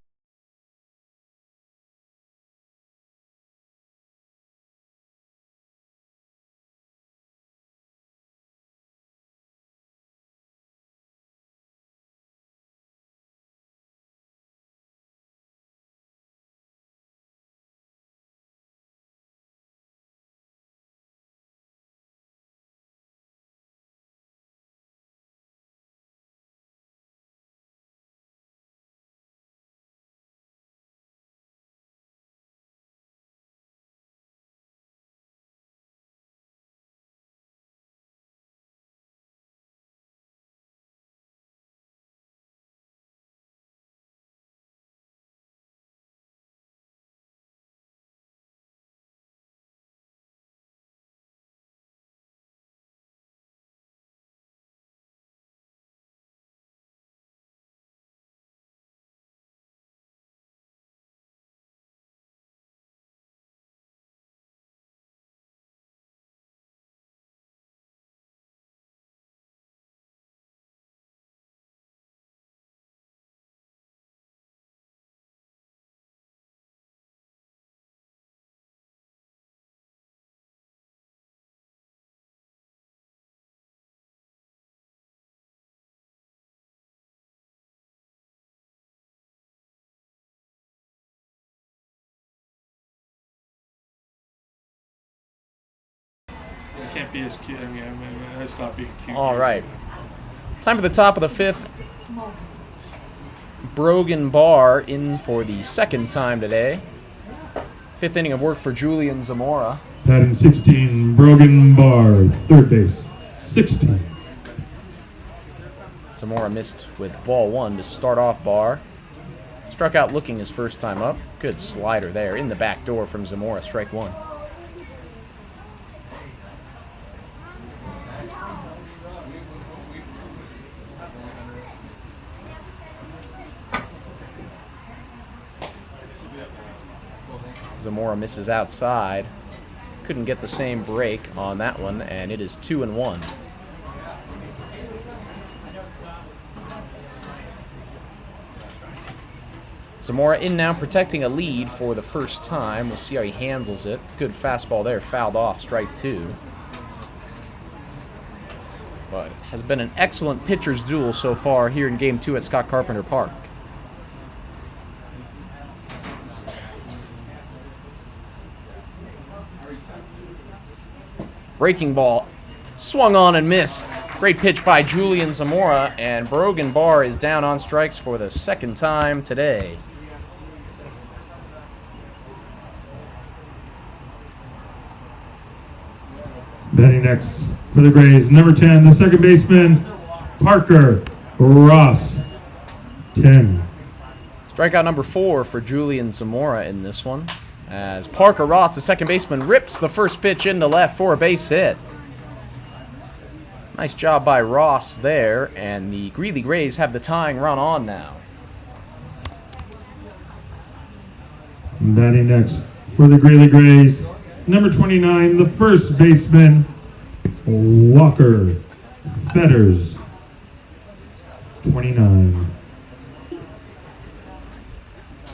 can't be as cute. I mean, I stopped being cute. All right. Time for the top of the 5th. Brogan Barr in for the second time today. 5th inning of work for Julian Zamora. Batting 16, Brogan Barr, third base, 16. Zamora missed with ball 1 to start off Barr. Struck out looking his first time up. Good slider there in the back door from Zamora, strike 1. Zamora misses outside. Couldn't get the same break on that one, and it is 2-1. Zamora in now, protecting a lead for the first time. We'll see how he handles it. Good fastball there, fouled off, strike 2. But it has been an excellent pitcher's duel so far here in Game 2 at Scott Carpenter Park. Breaking ball swung on and missed. Great pitch by Julian Zamora, and Brogan Barr is down on strikes for the second time today. Batting next for the Grays, number 10, the second baseman, Parker Ross, 10. Strikeout number 4 for Julian Zamora in this one, as Parker Ross, the second baseman, rips the first pitch into left for a base hit. Nice job by Ross there, and the Greeley Grays have the tying run on now. Batting next for the Greeley Grays, number 29, the first baseman, Walker Fetters, 29.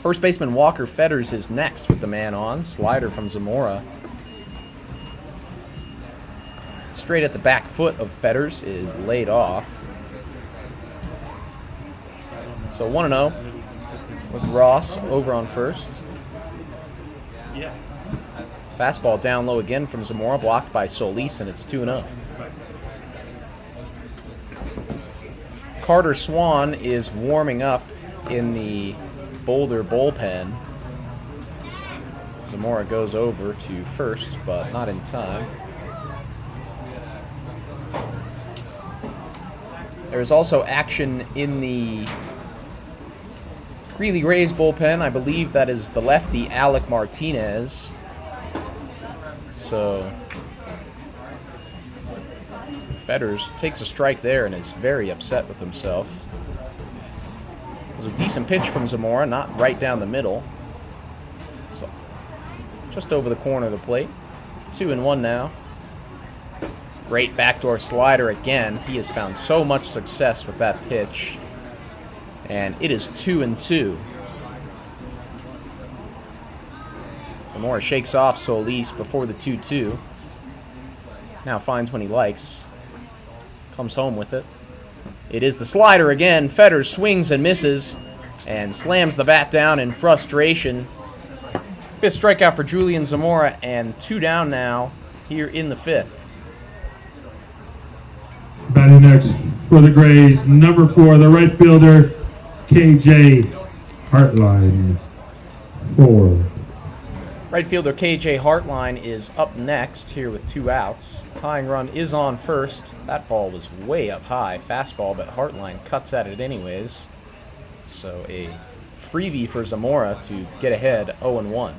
First baseman Walker Fetters is next with the man on. Slider from Zamora. Straight at the back foot of Fetters is laid off. So 1-0 with Ross over on first. Fastball down low again from Zamora, blocked by Solis, and it's 2-0. Carter Swan is warming up in the Boulder bullpen. Zamora goes over to first, but not in time. There's also action in the Greeley Grays bullpen. I believe that is the lefty, Alec Martinez. So Fetters takes a strike there and is very upset with himself. It was a decent pitch from Zamora, not right down the middle. So just over the corner of the plate. 2-1 now. Great backdoor slider again. He has found so much success with that pitch. And it is 2-2. Zamora shakes off Solis before the 2-2. Now finds when he likes. Comes home with it. It is the slider again. Fetters swings and misses and slams the bat down in frustration. Fifth strikeout for Julian Zamora, and 2 down now here in the fifth. Batting next for the Grays, number 4, the right fielder, KJ Hartline, 4. Right fielder KJ Hartline is up next here with 2 outs. Tying run is on first. That ball was way up high. Fastball, but Hartline cuts at it anyways. So a freebie for Zamora to get ahead 0-1.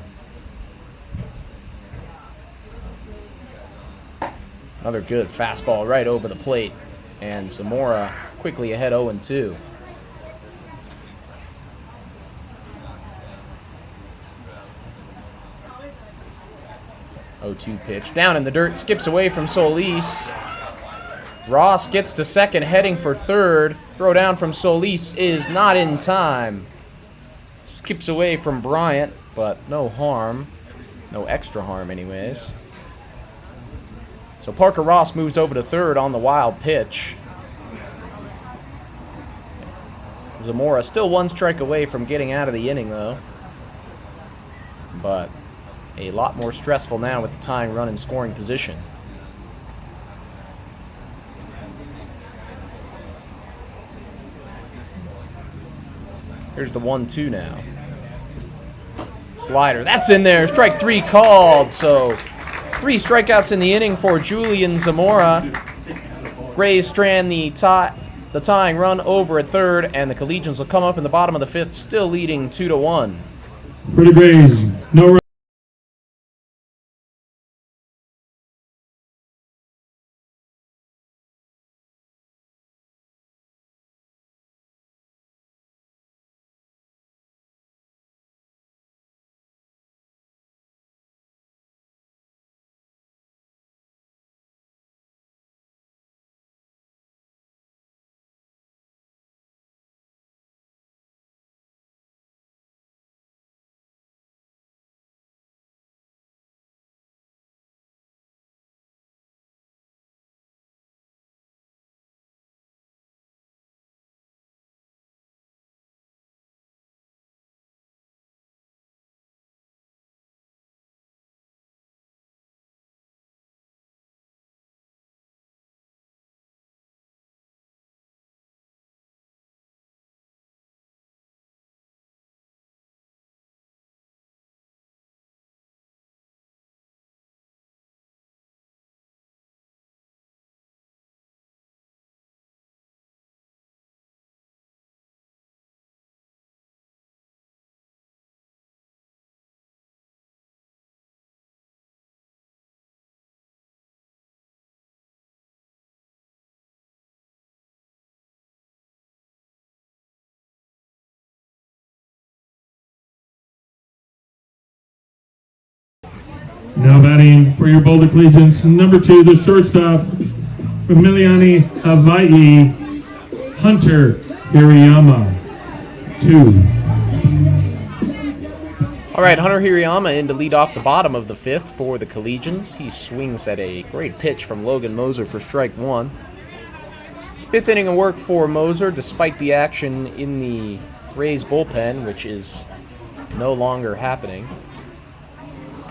Another good fastball right over the plate. And Zamora quickly ahead 0-2. Oh-2 pitch. Down in the dirt. Skips away from Solis. Ross gets to second, heading for third. Throw down from Solis is not in time. Skips away from Bryant, but no harm. No extra harm anyways. So Parker Ross moves over to third on the wild pitch. Zamora still 1 strike away from getting out of the inning though. But a lot more stressful now with the tying run in scoring position. Here's the 1-2 now. Slider, that's in there. Strike 3 called. So 3 strikeouts in the inning for Julian Zamora. Grays strand the tying run over at third, and the Collegians will come up in the bottom of the fifth, still leading 2-1. For the Grays, no Now batting for your Boulder Collegians, number 2, the shortstop, Emiliani Hawaii, Hunter Hirayama, 2. All right, Hunter Hirayama in to lead off the bottom of the 5th for the Collegians. He swings at a great pitch from Logan Moser for strike 1. 5th inning of work for Moser, despite the action in the Rays bullpen, which is no longer happening.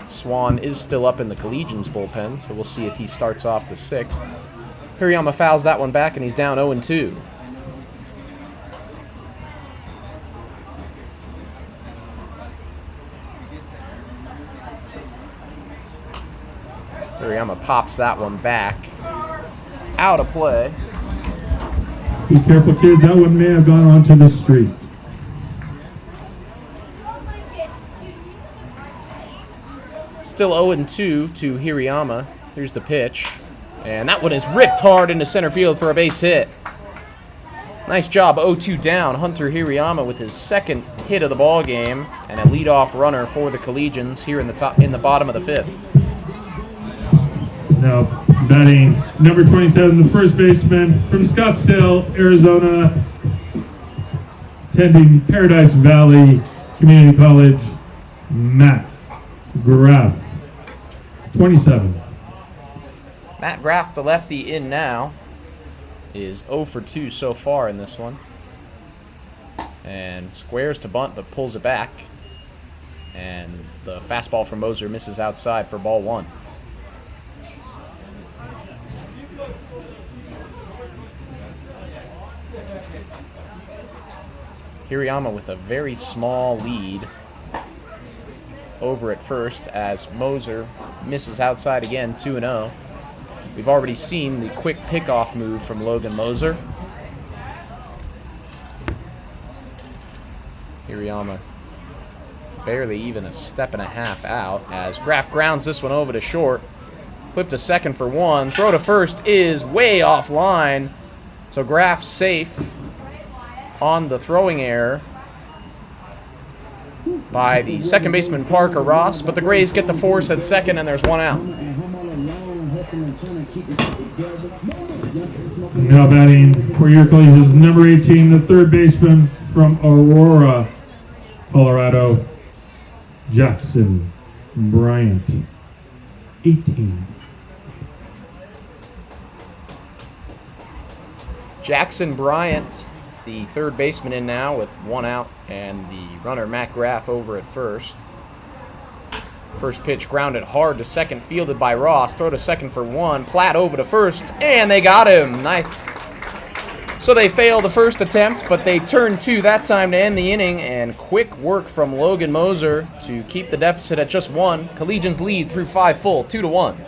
Swan is still up in the Collegians bullpen, so we'll see if he starts off the 6th. Hirayama fouls that one back, and he's down 0-2. Hirayama pops that one back. Out of play. Be careful, kids. That one may have gone onto the street. Still 0-2 to Hirayama. Here's the pitch. And that one is ripped hard into center field for a base hit. Nice job, 0-2 down. Hunter Hirayama with his 2nd hit of the ball game, and a leadoff runner for the Collegians here in the bottom of the 5th. Now batting number 27, the first baseman from Scottsdale, Arizona, attending Paradise Valley Community College, Matt Graff, 27. Matt Graff, the lefty, in now, is 0-2 so far in this one. And squares to bunt, but pulls it back. And the fastball from Moser misses outside for ball 1. Hirayama with a very small lead over at first as Moser misses outside again, 2-0. We've already seen the quick pickoff move from Logan Moser. Hirayama barely even a step and a half out as Graff grounds this one over to short. Flip to second for 1. Throw to first is way offline. So Graff safe on the throwing error by the second baseman Parker Ross, but the Grays get the force at second and there's 1 out. Now batting for your Collegians, number 18, the third baseman from Aurora, Colorado, Jackson Bryant, 18. Jackson Bryant, the third baseman, in now with 1 out, and the runner Matt Graff over at first. First pitch grounded hard to second, fielded by Ross. Throw to second for 1. Platt over to first, and they got him. Nice. So they failed the first attempt, but they turned 2 that time to end the inning, and quick work from Logan Moser to keep the deficit at just 1. Collegians lead through 5 full, 2-1.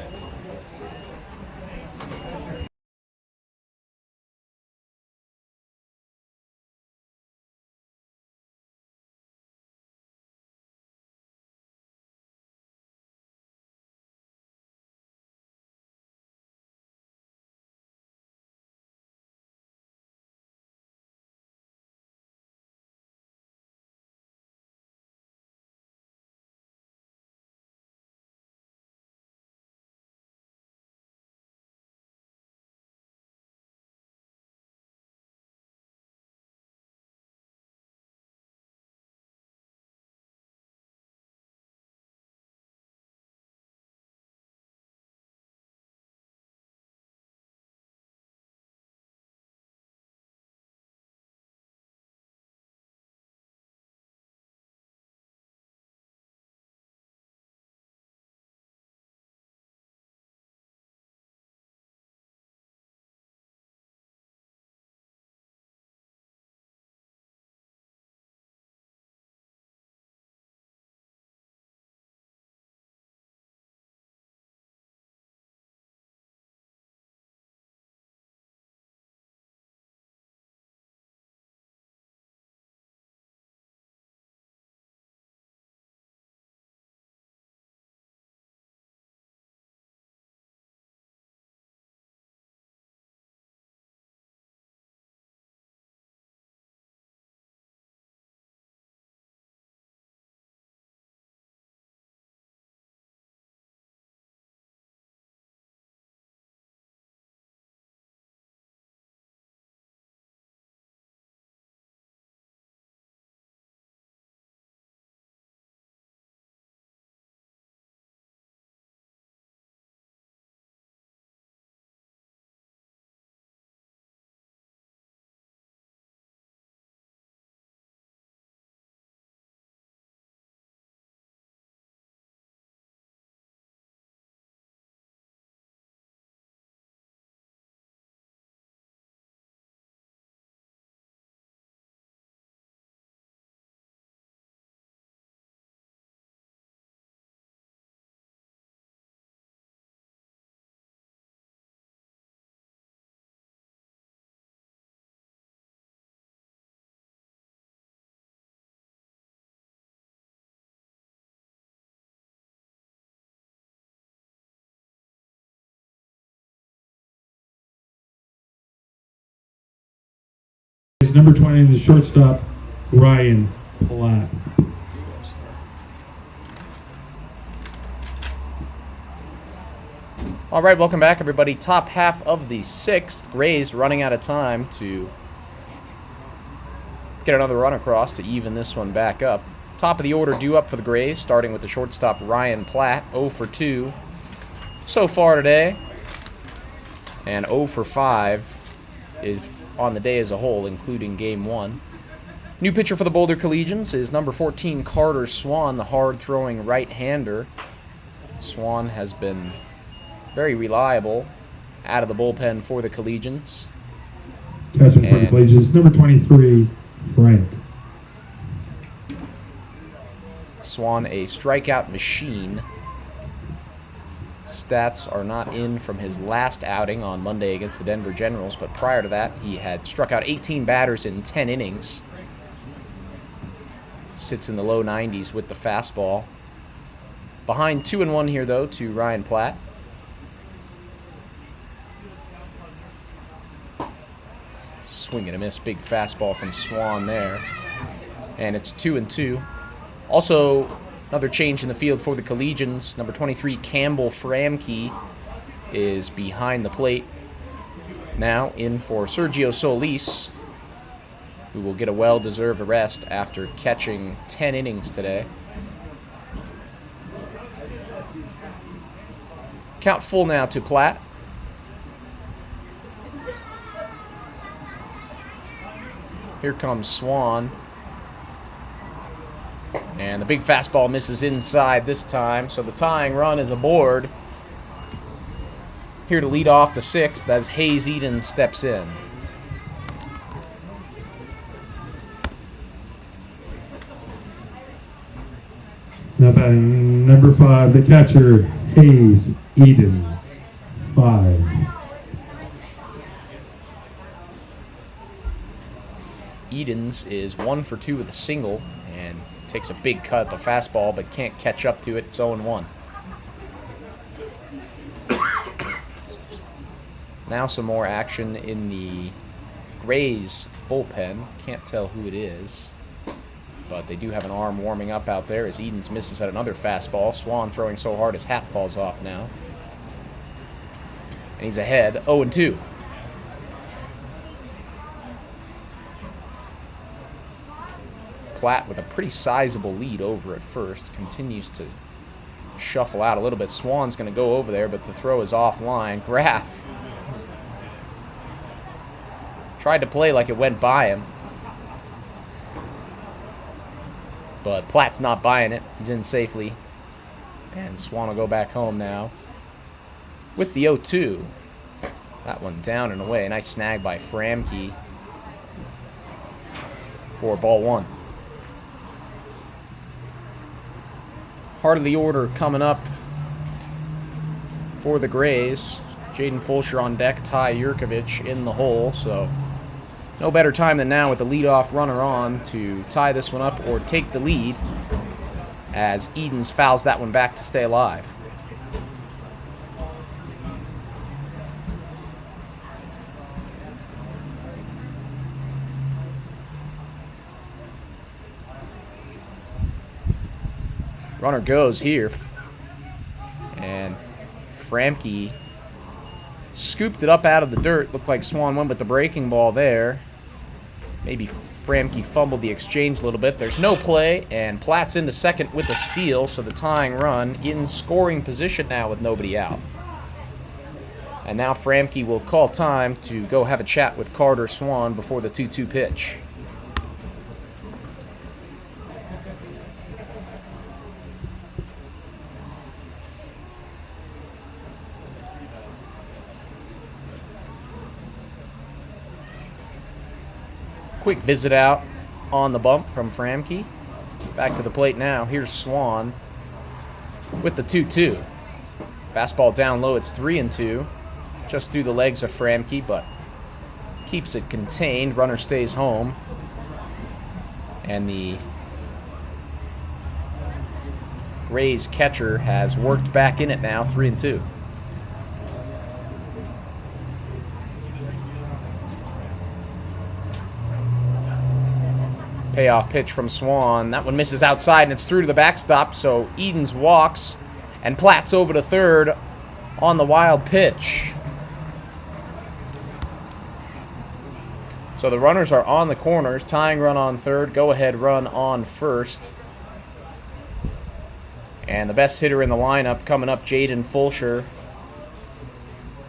is number 20, the shortstop, Ryan Platt. All right, welcome back, everybody. Top half of the 6th. Grays running out of time to get another run across to even this one back up. Top of the order due up for the Grays, starting with the shortstop, Ryan Platt, 0 for 2 so far today. And 0 for 5 is on the day as a whole, including Game 1. New pitcher for the Boulder Collegians is number 14, Carter Swan, the hard-throwing right-hander. Swan has been very reliable out of the bullpen for the Collegians. Catching for the Collegians, number 23, Frank. Swan, a strikeout machine. Stats are not in from his last outing on Monday against the Denver Generals, but prior to that, he had struck out 18 batters in 10 innings. Sits in the low 90s with the fastball. Behind 2-1 here, though, to Ryan Platt. Swing and a miss, big fastball from Swan there. And it's 2-2. Also, another change in the field for the Collegians. Number 23, Campbell Framke, is behind the plate. Now in for Sergio Solis, who will get a well-deserved rest after catching 10 innings today. Count full now to Platt. Here comes Swan. And the big fastball misses inside this time, so the tying run is aboard. Here to lead off the 6th as Hayes Eden steps in. Now batting number 5, the catcher, Hayes Eden, 5. Edens is 1 for 2 with a single and takes a big cut at the fastball but can't catch up to it. It's 0-1. Now some more action in the Grays bullpen. Can't tell who it is, but they do have an arm warming up out there as Edens misses at another fastball. Swan throwing so hard his hat falls off now. And he's ahead, 0-2. Platt with a pretty sizable lead over at first. Continues to shuffle out a little bit. Swan's going to go over there, but the throw is offline. Graff tried to play like it went by him, but Platt's not buying it. He's in safely, and Swan will go back home now with the 0-2. That one down and away. Nice snag by Framke for ball 1. Heart of the order coming up for the Grays. Jaden Fulcher on deck, Ty Yurkovich in the hole, so no better time than now with the leadoff runner on to tie this one up or take the lead as Edens fouls that one back to stay alive. Runner goes here, and Framke scooped it up out of the dirt. Looked like Swan went with the breaking ball there. Maybe Framke fumbled the exchange a little bit. There's no play, and Platt's into second with a steal, so the tying run in scoring position now with nobody out. And now Framke will call time to go have a chat with Carter Swan before the 2-2 pitch. Quick visit out on the bump from Framke. Back to the plate now. Here's Swan with the 2-2. Fastball down low. It's 3-2. Just through the legs of Framke, but keeps it contained. Runner stays home. And the Grays catcher has worked back in it now, 3-2. Payoff pitch from Swan. That one misses outside, and it's through to the backstop, so Edens walks, and Platt's over to third on the wild pitch. So the runners are on the corners. Tying run on third, go-ahead run on first. And the best hitter in the lineup coming up, Jaden Fulsher.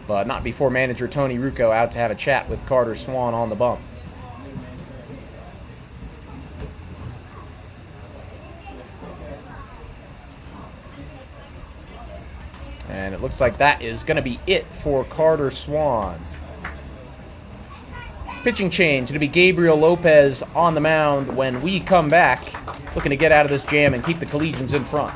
But not before manager Tony Rucco out to have a chat with Carter Swan on the bump. And it looks like that is going to be it for Carter Swan. Pitching change. It'll be Gabriel Lopez on the mound when we come back, looking to get out of this jam and keep the Collegians in front.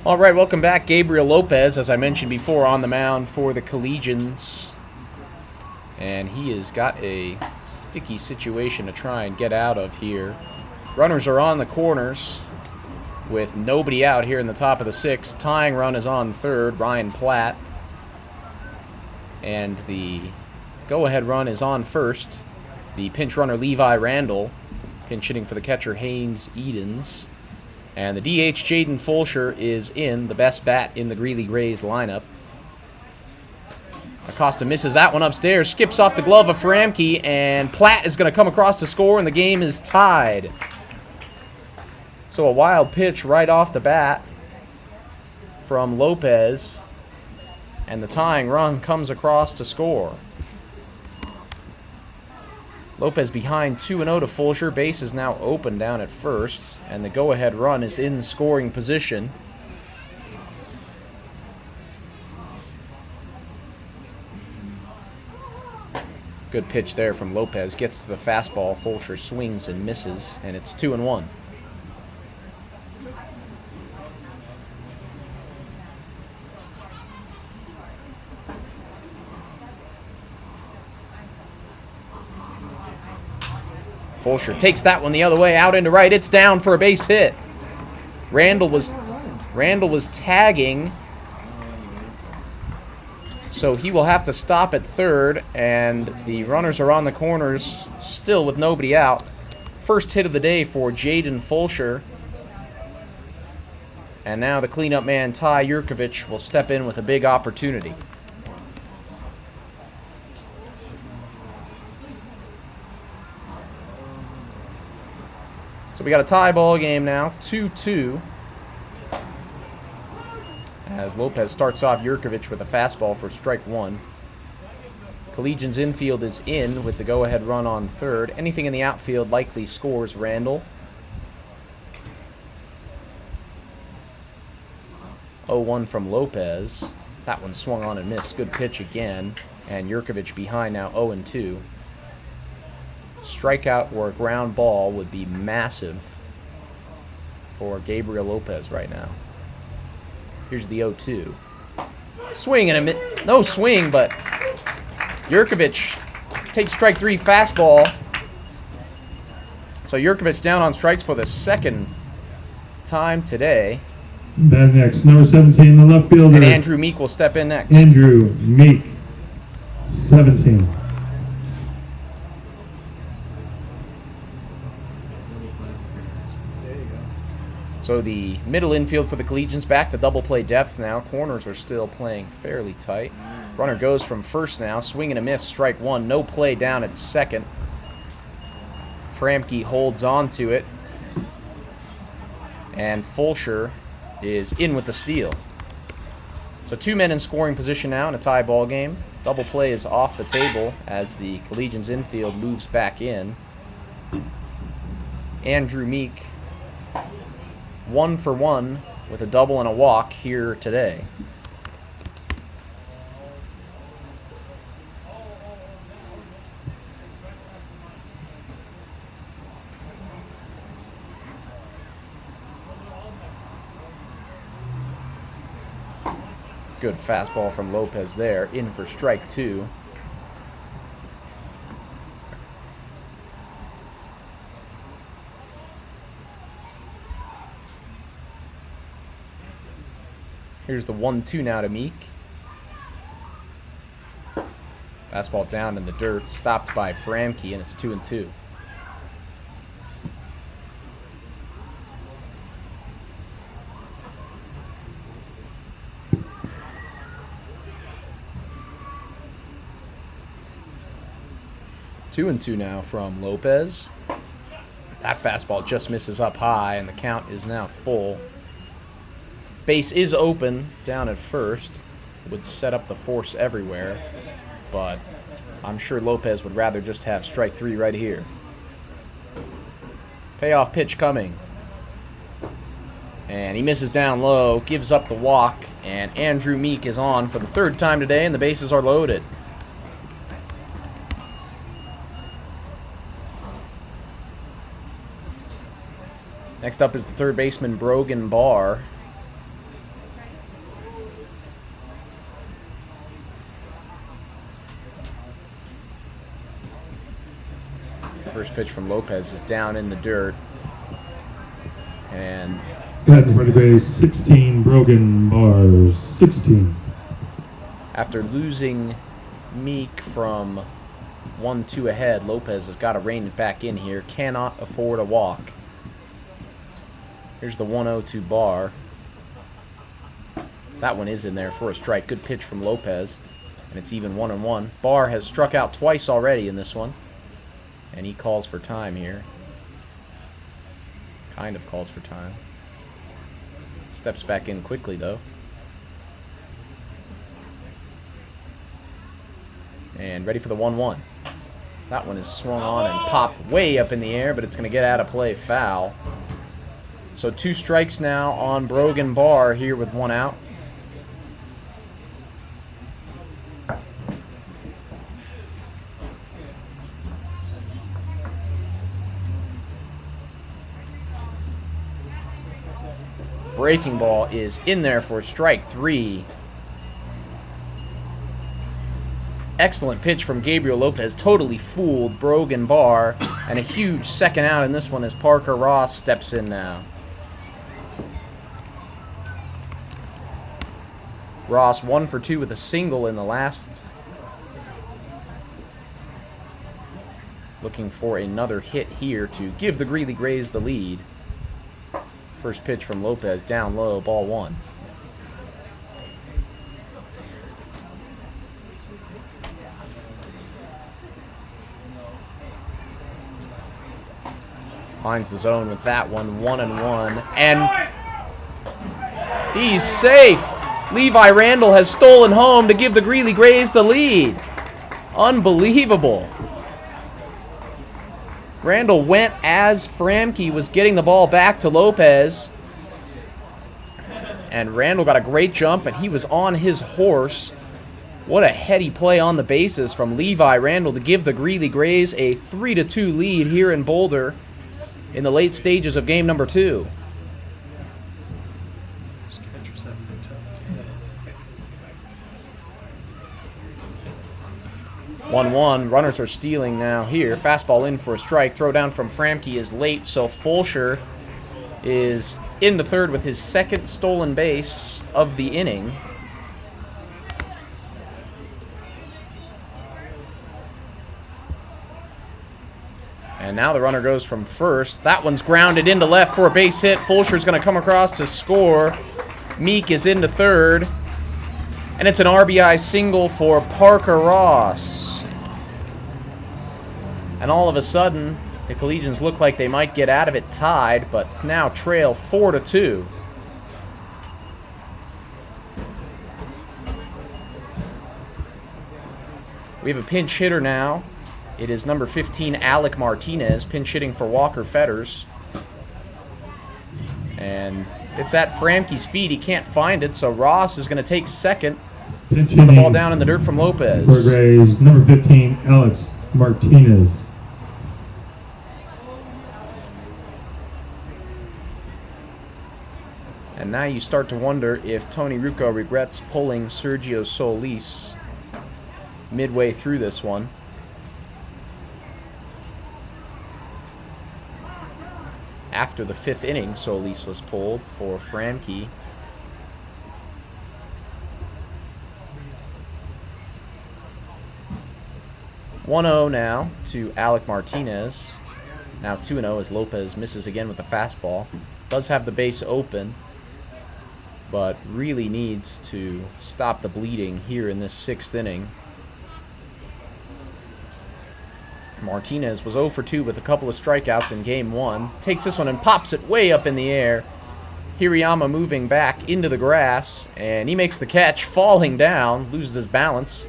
All right, welcome back. Gabriel Lopez, as I mentioned before, on the mound for the Collegians. And he has got a sticky situation to try and get out of here. Runners are on the corners with nobody out here in the top of the sixth. Tying run is on third, Ryan Platt. And the go-ahead run is on first. The pinch runner, Levi Randall. Pinch hitting for the catcher, Haynes Edens. And the DH, Jaden Fulsher, is in, the best bat in the Greeley Grays lineup. Acosta misses that one upstairs, skips off the glove of Framke, and Platt is going to come across to score, and the game is tied. So a wild pitch right off the bat from Lopez, and the tying run comes across to score. Lopez behind 2-0 to Fulsher. Base is now open down at first, and the go-ahead run is in scoring position. Good pitch there from Lopez. Gets to the fastball. Fulsher swings and misses, and it's 2-1. Fulsher takes that one the other way, out into right. It's down for a base hit. Randall was tagging, so he will have to stop at third, and the runners are on the corners still with nobody out. First hit of the day for Jaden Fulsher. And now the cleanup man, Ty Yurkovich, will step in with a big opportunity. So we got a tie ball game now, 2-2. As Lopez starts off Yurkovich with a fastball for strike one. Collegians infield is in with the go-ahead run on third. Anything in the outfield likely scores Randall. 0-1 from Lopez. That one swung on and missed. Good pitch again. And Yurkovich behind now, 0-2. Strikeout or a ground ball would be massive for Gabriel Lopez right now. Here's the 0-2. Swing and a no swing, but Yurkovich takes strike three fastball. So Yurkovich down on strikes for the second time today. Batting next, number 17, the left fielder. And Andrew Meek will step in next. Andrew Meek, 17. So the middle infield for the Collegians back to double play depth now. Corners are still playing fairly tight. Runner goes from first now. Swing and a miss, strike one. No play down at second. Framke holds on to it. And Fulcher is in with the steal. So two men in scoring position now in a tie ball game. Double play is off the table as the Collegians infield moves back in. Andrew Meek 1 for 1 with a double and a walk here today. Good fastball from Lopez there, in for strike two. Here's the 1-2 now to Meek. Fastball down in the dirt, stopped by Framke, and it's 2-2. Two and two now from Lopez. That fastball just misses up high, and the count is now full. Base is open down at first. Would set up the force everywhere, but I'm sure Lopez would rather just have strike three right here. Payoff pitch coming. And he misses down low, gives up the walk, and Andrew Meek is on for the third time today, and the bases are loaded. Next up is the third baseman, Brogan Barr. First pitch from Lopez is down in the dirt. And batting for the Grays, 16, Brogan Barr, 16. After losing Meek from 1-2 ahead, Lopez has got to rein it back in here. Cannot afford a walk. Here's the 1-0 to Barr. That one is in there for a strike. Good pitch from Lopez. And it's even 1-1. Barr has struck out twice already in this one. And he calls for time here. Kind of calls for time. Steps back in quickly, though. And ready for the 1-1. That one is swung on and popped way up in the air, but it's going to get out of play, foul. So 2 strikes now on Brogan Barr here with 1 out. Breaking ball is in there for strike 3. Excellent pitch from Gabriel Lopez. Totally fooled Brogan Barr. And a huge second out in this one as Parker Ross steps in now. Ross 1 for 2 with a single in the last. Looking for another hit here to give the Greeley Grays the lead. First pitch from Lopez, down low, ball 1. Finds the zone with that one, 1-1. And he's safe. Levi Randall has stolen home to give the Greeley Grays the lead. Unbelievable. Randall went as Framke was getting the ball back to Lopez. And Randall got a great jump, and he was on his horse. What a heady play on the bases from Levi Randall to give the Greeley Grays a 3-2 lead here in Boulder in the late stages of game number 2. 1-1. Runners are stealing now here. Fastball in for a strike. Throw down from Framke is late, so Fulcher is into third with his second stolen base of the inning. And now the runner goes from first. That one's grounded into left for a base hit. Fulcher's going to come across to score. Meek is into third. And it's an RBI single for Parker Ross. And all of a sudden, the Collegians look like they might get out of it tied, but now trail 4-2. We have a pinch hitter now. It is number 15, Alec Martinez, pinch hitting for Walker Fetters. And it's at Framke's feet. He can't find it, so Ross is going to take second. Put the ball down in the dirt from Lopez. For Grays, number 15, Alex Martinez. And now you start to wonder if Tony Rucco regrets pulling Sergio Solis midway through this one. After the 5th inning, Solis was pulled for Framke. (1-0) now to Alec Martinez. Now 2-0 as Lopez misses again with the fastball. Does have the base open, but really needs to stop the bleeding here in this 6th inning. Martinez was 0 for 2 with a couple of strikeouts in game 1. Takes this one and pops it way up in the air. Hirayama moving back into the grass, and he makes the catch, falling down, loses his balance.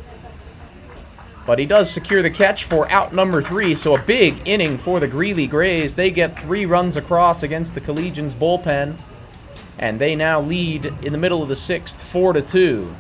But he does secure the catch for out number 3, so a big inning for the Greeley Grays. They get 3 runs across against the Collegians bullpen, and they now lead in the middle of the 6th, 4-2.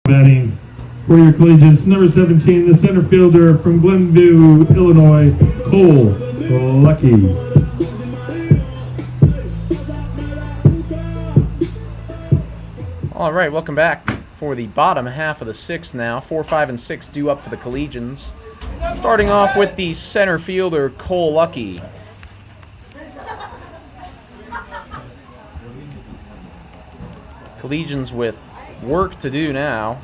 Batting for your Collegians, number 17, the center fielder from Glenview, Illinois, Cole Lucky. All right, welcome back for the bottom half of the 6th now. 4, 5, and 6 due up for the Collegians. Starting off with the center fielder, Cole Lucky. Collegians with work to do now.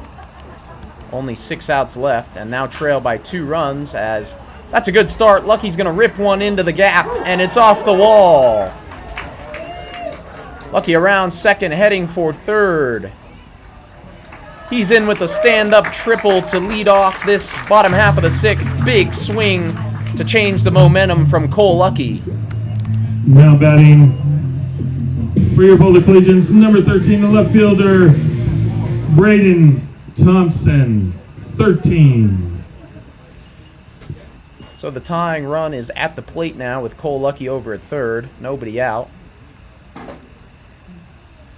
Only 6 outs left, and now trail by 2 runs as that's a good start. Lucky's going to rip one into the gap, and it's off the wall. Lucky around second, heading for third. He's in with a stand-up triple to lead off this bottom half of the 6th. Big swing to change the momentum from Cole Lucky. Now batting for your Boulder Collegians, number 13, the left fielder, Braden Thompson, 13. So the tying run is at the plate now with Cole Lucky over at third. Nobody out.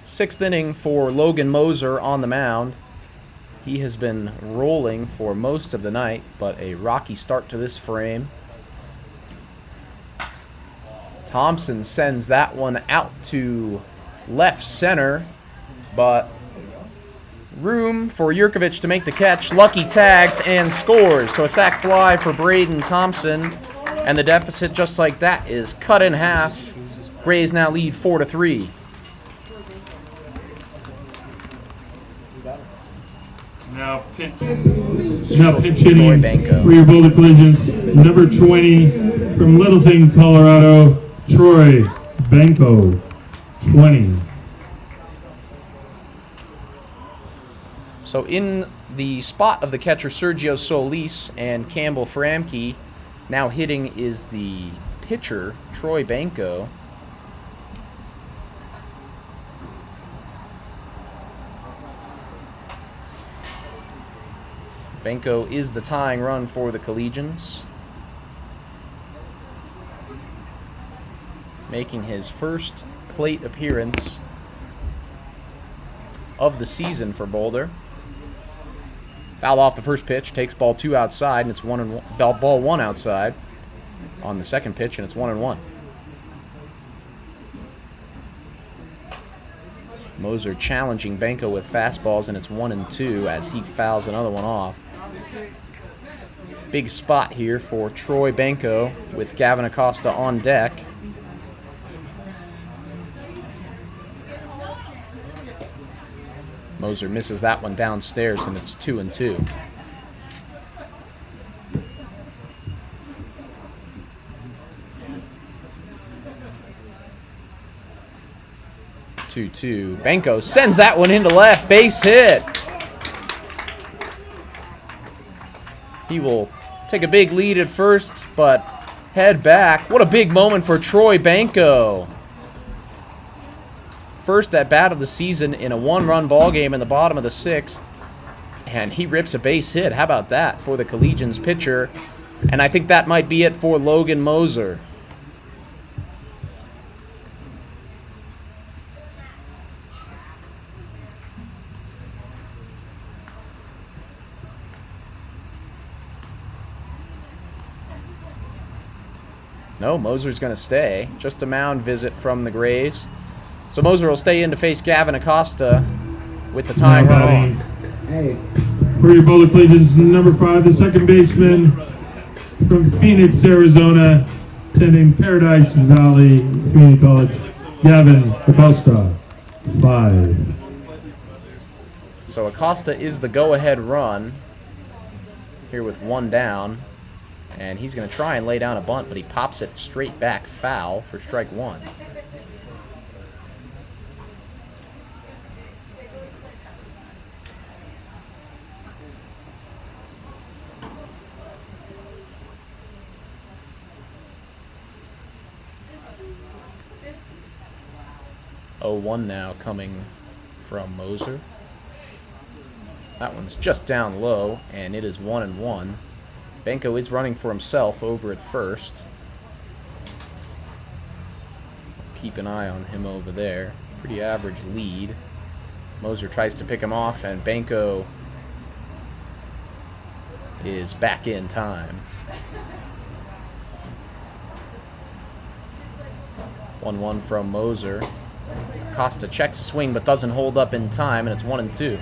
6th inning for Logan Moser on the mound. He has been rolling for most of the night, but a rocky start to this frame. Thompson sends that one out to left center, but room for Yurkovich to make the catch. Lucky tags and scores. So a sac fly for Braden Thompson, and the deficit just like that is cut in half. Grays now lead 4-3. Now pinch hitting Troy Banco. for your Boulder Collegians, number 20 from Littleton, Colorado, Troy Banco, 20. So in the spot of the catcher Sergio Solis and Campbell Framke, now hitting is the pitcher Troy Banco. Banco is the tying run for the Collegians, making his first plate appearance of the season for Boulder. Fouled off the first pitch, takes ball 2 outside, and it's ball 1 outside on the second pitch, and it's 1-1. Moser challenging Banco with fastballs, and it's 1-2 as he fouls another one off. Big spot here for Troy Banco with Gavin Acosta on deck. Moser misses that one downstairs, and it's 2-2. Banco sends that one into left, base hit. He will take a big lead at first, but head back. What a big moment for Troy Banco. First at bat of the season in a 1-run ball game in the bottom of the 6th, and he rips a base hit. How about that for the Collegians pitcher? And I think that might be it for Logan Moser. No, Moser's going to stay. Just a mound visit from the Grays. So Moser will stay in to face Gavin Acosta with the tying run on. For your Boulder Collegians, number 5, the second baseman from Phoenix, Arizona, attending Paradise Valley Community College, Gavin Acosta, 5. So Acosta is the go-ahead run here with 1 down. And he's going to try and lay down a bunt, but he pops it straight back foul for strike 1. Oh, 1 now coming from Moser. That one's just down low, and it is 1-1. Banco is running for himself over at first. Keep an eye on him over there. Pretty average lead. Moser tries to pick him off, and Banco is back in time. 1-1 from Moser. Costa checks swing but doesn't hold up in time, and it's 1-2.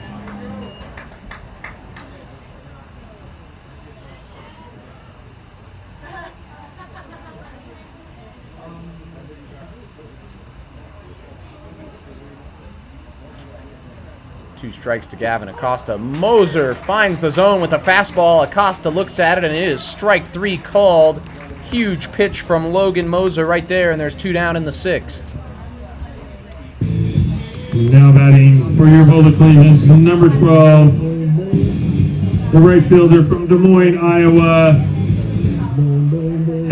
2 strikes to Gavin Acosta. Moser finds the zone with a fastball. Acosta looks at it, and it is strike 3 called. Huge pitch from Logan Moser right there, and there's 2 down in the 6th. Now batting for your Boulder Collegians, number 12, the right fielder from Des Moines, Iowa,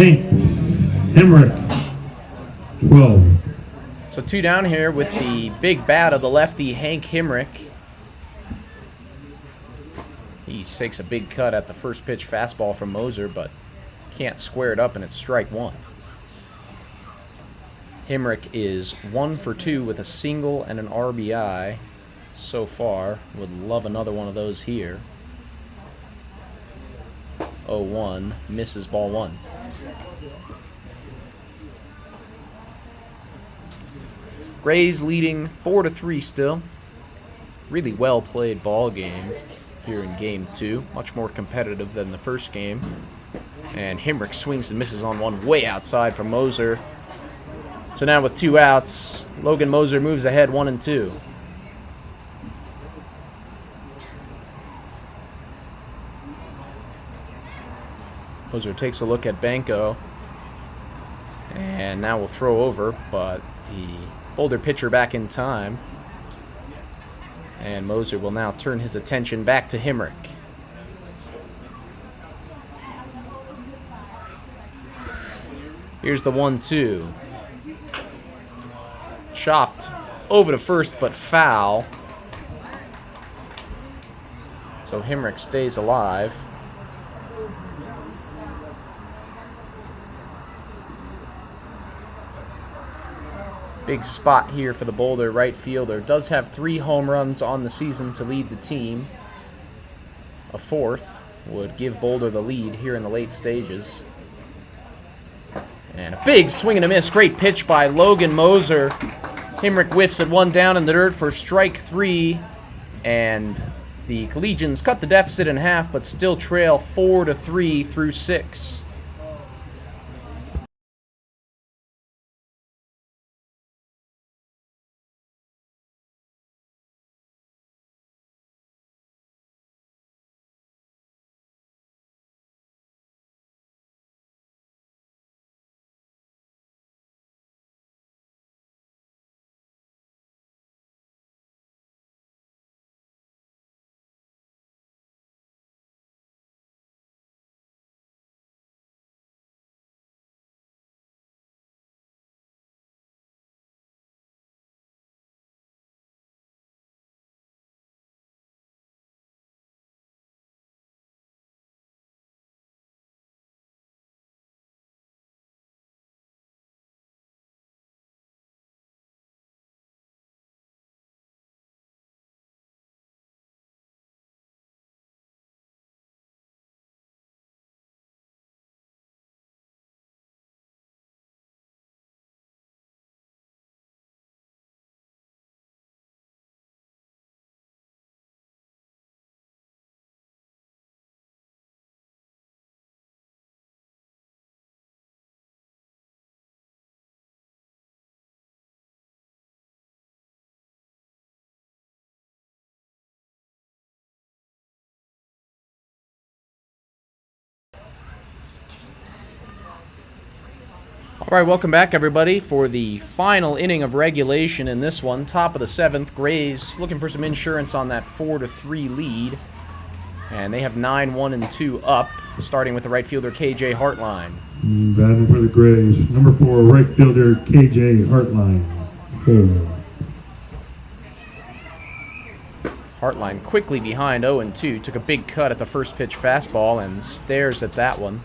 Hank Hemrick, 12. So 2 down here with the big bat of the lefty, Hank Hemrick. He takes a big cut at the first pitch fastball from Moser, but can't square it up, and it's strike 1. Hemrick is 1 for 2 with a single and an RBI so far. Would love another one of those here. 0-1, misses ball 1. Grays leading 4-3 still. Really well played ball game here in game 2. Much more competitive than the first game. And Hemrick swings and misses on one way outside from Moser. So now with 2 outs, Logan Moser moves ahead 1-2. Moser takes a look at Banco. And now we'll throw over, but the Boulder pitcher back in time. And Moser will now turn his attention back to Hemrick. Here's the 1-2. Chopped over to first, but foul. So Hemrick stays alive. Big spot here for the Boulder right fielder. Does have 3 home runs on the season to lead the team. A 4th would give Boulder the lead here in the late stages. And a big swing and a miss. Great pitch by Logan Moser. Hemrick whiffs at 1 down in the dirt for strike 3. And the Collegians cut the deficit in half, but still trail 4-3 through 6. All right, welcome back, everybody, for the final inning of regulation in this one. Top of the 7th, Grays looking for some insurance on that 4-3 lead. And they have 9-1-2 up, starting with the right fielder, KJ Hartline. Batting for the Grays, number 4, right fielder, KJ Hartline. 4. Hartline quickly behind 0-2, took a big cut at the first pitch fastball and stares at that one.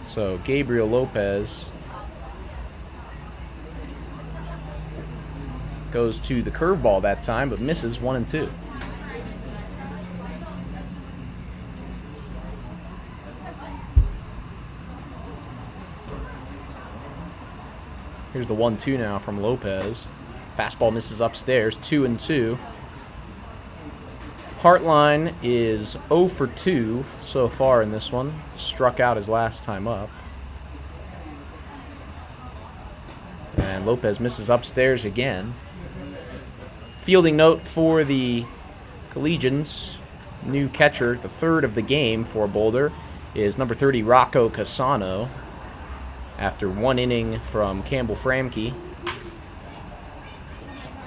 So Gabriel Lopez goes to the curveball that time, but misses 1-2. Here's the 1-2 now from Lopez. Fastball misses upstairs, 2-2. Hartline is 0 for 2 so far in this one. Struck out his last time up. And Lopez misses upstairs again. Fielding note for the Collegians. New catcher, the third of the game for Boulder, is number 30, Rocco Cassano. After 1 inning from Campbell Framke.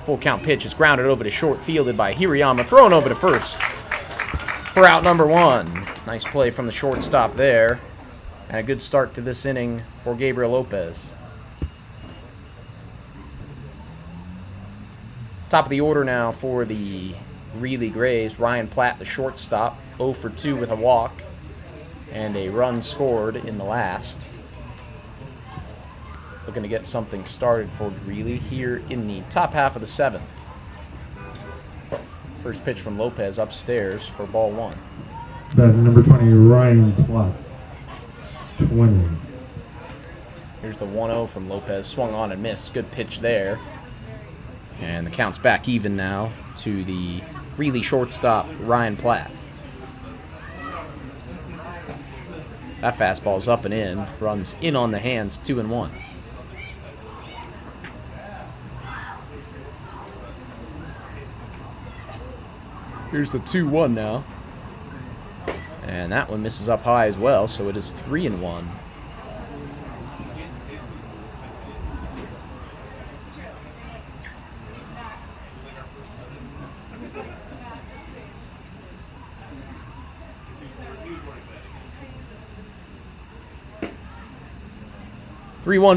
Full count pitch is grounded over to short, fielded by Hirayama, thrown over to first for out number 1. Nice play from the shortstop there, and a good start to this inning for Gabriel Lopez. Top of the order now for the Greeley Grays. Ryan Platt, the shortstop, 0 for 2 with a walk, and a run scored in the last. Looking to get something started for Greeley here in the top half of the 7th. First pitch from Lopez upstairs for ball 1. Batting number 20, Ryan Platt. 20. Here's the 1-0 from Lopez. Swung on and missed. Good pitch there. And the count's back even now to the Greeley shortstop, Ryan Platt. That fastball's up and in. Runs in on the hands, 2-1. Here's the 2-1 now. And that one misses up high as well, so it is 3-1.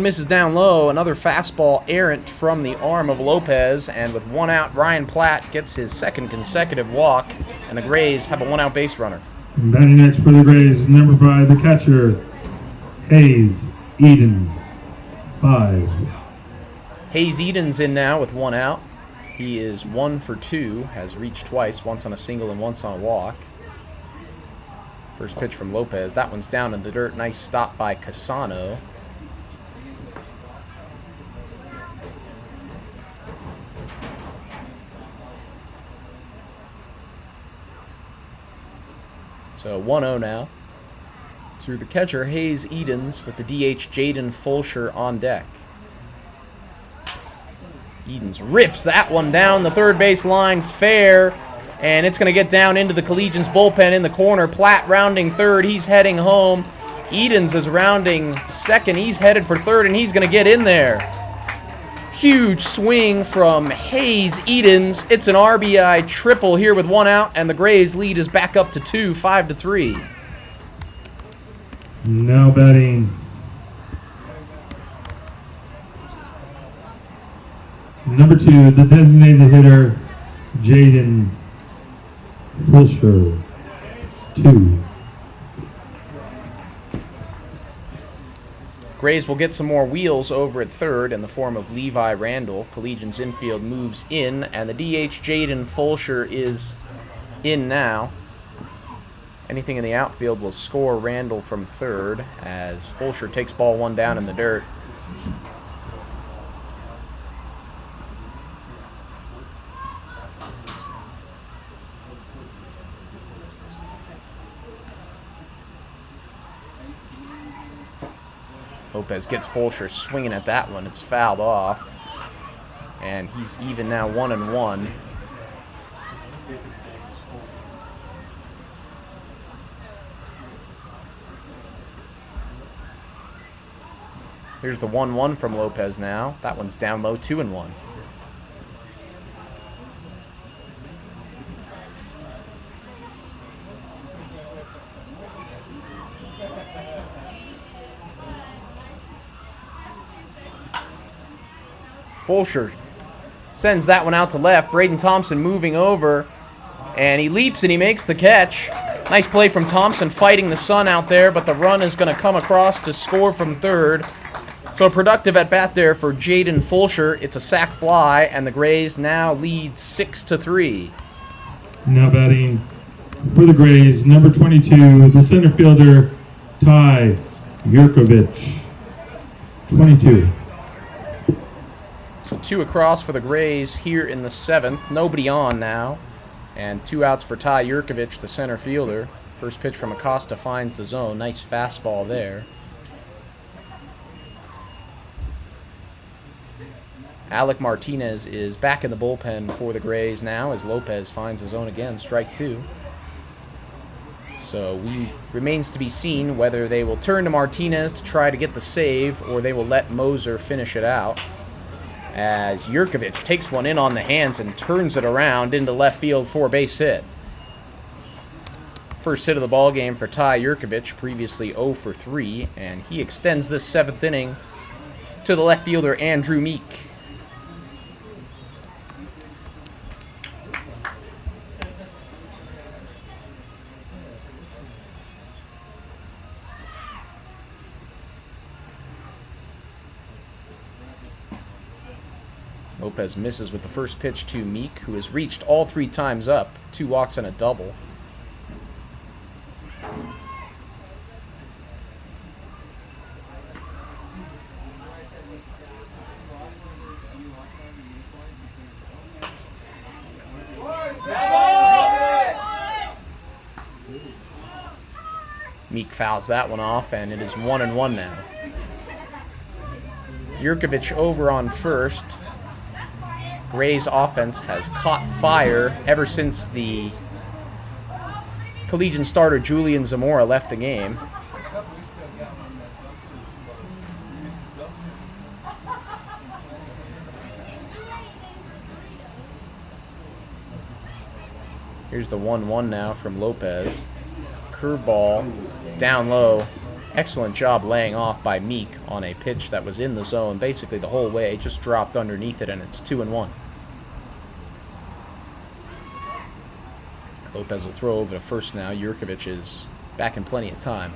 Misses down low. Another fastball errant from the arm of Lopez. And with 1 out, Ryan Platt gets his 2nd consecutive walk. And the Grays have a 1-out base runner. And batting next for the Grays, number 5, the catcher, Hayes Eden. 5. Hayes Eden's in now with 1 out. He is 1 for 2. Has reached twice, once on a single and once on a walk. First pitch from Lopez. That one's down in the dirt. Nice stop by Cassano. So 1-0 now to the catcher, Hayes Edens, with the DH, Jaden Fulsher on deck. Edens rips that one down the third base line, fair, and it's going to get down into the Collegians bullpen in the corner. Platt rounding third, he's heading home. Edens is rounding second, he's headed for third, and he's going to get in there. Huge swing from Hayes Edens. It's an RBI triple here with 1 out, and the Grays lead is back up to 2, 5-3. Now batting number 2, the designated hitter, Jaden Fulsher. 2. Grays will get some more wheels over at third in the form of Levi Randall. Collegians infield moves in, and the DH, Jaden Fulsher, is in now. Anything in the outfield will score Randall from third as Fulsher takes ball 1 down in the dirt. Lopez gets Fulsher swinging at that one. It's fouled off. And he's even now 1-1. Here's the 1-1 from Lopez now. That one's down low, 2-1. Fulsher sends that one out to left. Braden Thompson moving over, and he leaps and he makes the catch. Nice play from Thompson fighting the sun out there, but the run is going to come across to score from third. So a productive at bat there for Jaden Fulsher. It's a sac fly, and the Grays now lead 6-3. Now batting for the Grays, number 22, the center fielder, Ty Yurkovich. 22. So 2 across for the Grays here in the 7th. Nobody on now. And 2 outs for Ty Yurkovich, the center fielder. First pitch from Acosta finds the zone. Nice fastball there. Alec Martinez is back in the bullpen for the Grays now as Lopez finds his own again, strike 2. So remains to be seen whether they will turn to Martinez to try to get the save or they will let Moser finish it out. As Yurkovich takes one in on the hands and turns it around into left field for a base hit. First hit of the ball game for Ty Yurkovich, previously 0 for 3, and he extends this 7th inning to the left fielder Andrew Meek. Lopez misses with the first pitch to Meek, who has reached all 3 times up, 2 walks and a double. Meek fouls that one off, and it is 1-1 now. Yurkovich over on first. Gray's offense has caught fire ever since the Collegian starter Julian Zamora left the game. Here's the 1-1 now from Lopez. Curveball down low. Excellent job laying off by Meek on a pitch that was in the zone basically the whole way. Just dropped underneath it, and it's 2-1. Lopez will throw over to first now. Yurkovich is back in plenty of time.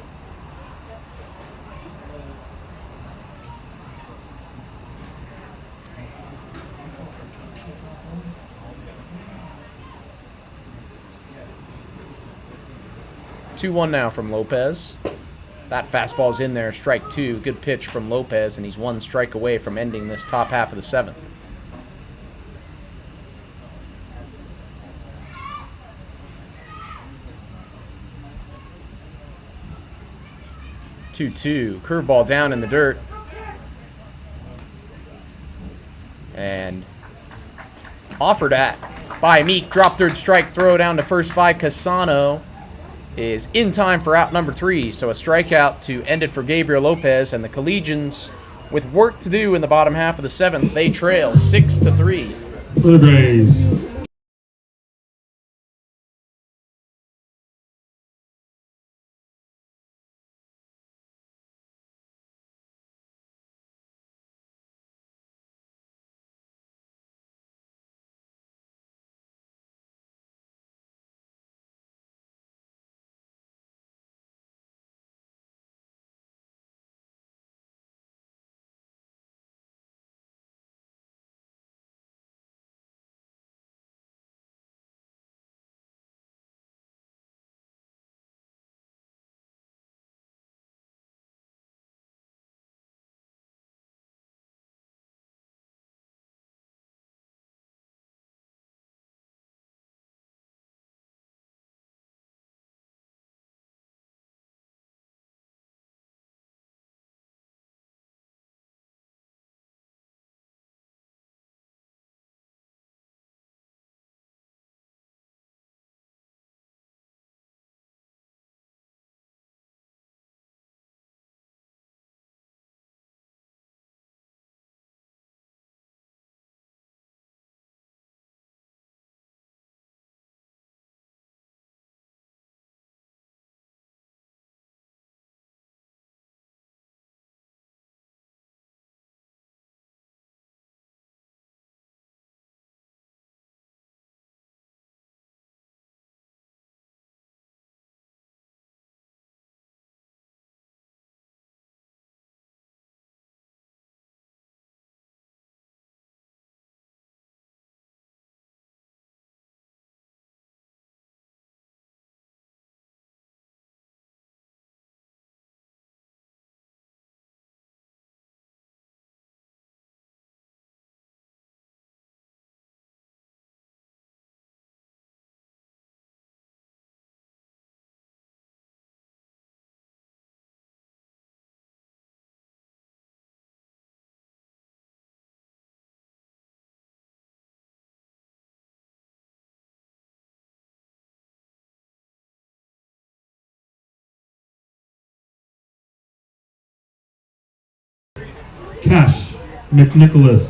Two 2-1 now from Lopez. That fastball's in there, strike 2. Good pitch from Lopez, and he's 1 strike away from ending this top half of the 7th. 2-2. Curveball down in the dirt. And offered at by Meek. Drop third strike. Throw down to first by Casano. Is in time for out number 3. So a strikeout to end it for Gabriel Lopez. And the Collegians, with work to do in the bottom half of the 7th, they trail 6-3. For the Grays. Cash McNicholas.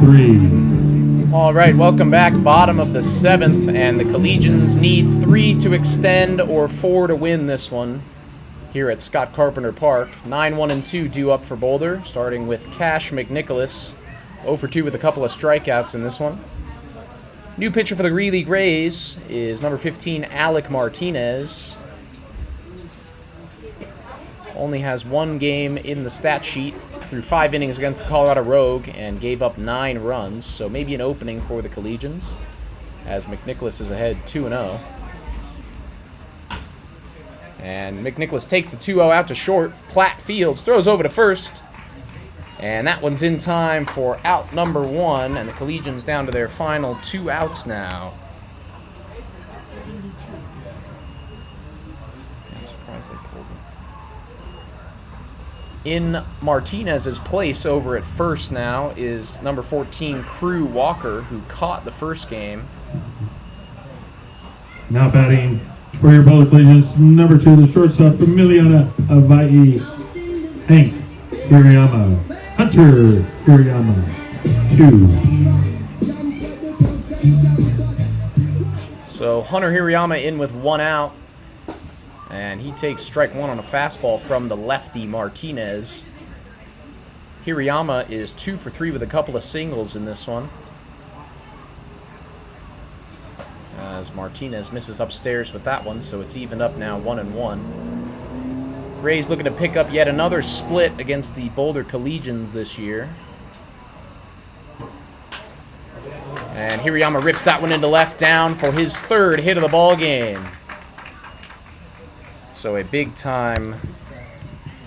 3. All right, welcome back. Bottom of the 7th, and the Collegians need 3 to extend or 4 to win this one here at Scott Carpenter Park. 9-1-2 due up for Boulder, starting with Cash McNicholas. 0 for 2 with a couple of strikeouts in this one. New pitcher for the Greeley Grays is number 15, Alec Martinez. Only has 1 game in the stat sheet, threw 5 innings against the Colorado Rogue and gave up 9 runs, so maybe an opening for the Collegians, as McNicholas is ahead 2-0. And McNicholas takes the 2-0 out to short. Platt Fields throws over to first, and that one's in time for out number 1, and the Collegians down to their final 2 outs now. I'm surprised they pulled him. In Martinez's place over at first now is number 14, Crew Walker, who caught the first game. Now batting for your Boulder Collegians, number 2, the shortstop, Emiliana Avai, Hank Hirayama. Hunter Hirayama, 2. So Hunter Hirayama in with 1 out, and he takes strike 1 on a fastball from the lefty Martinez. Hirayama is 2 for 3 with a couple of singles in this one, as Martinez misses upstairs with that one, so it's evened up now 1-1. Gray's looking to pick up yet another split against the Boulder Collegians this year. And Hirayama rips that one into left down for his 3rd hit of the ball game. So a big-time,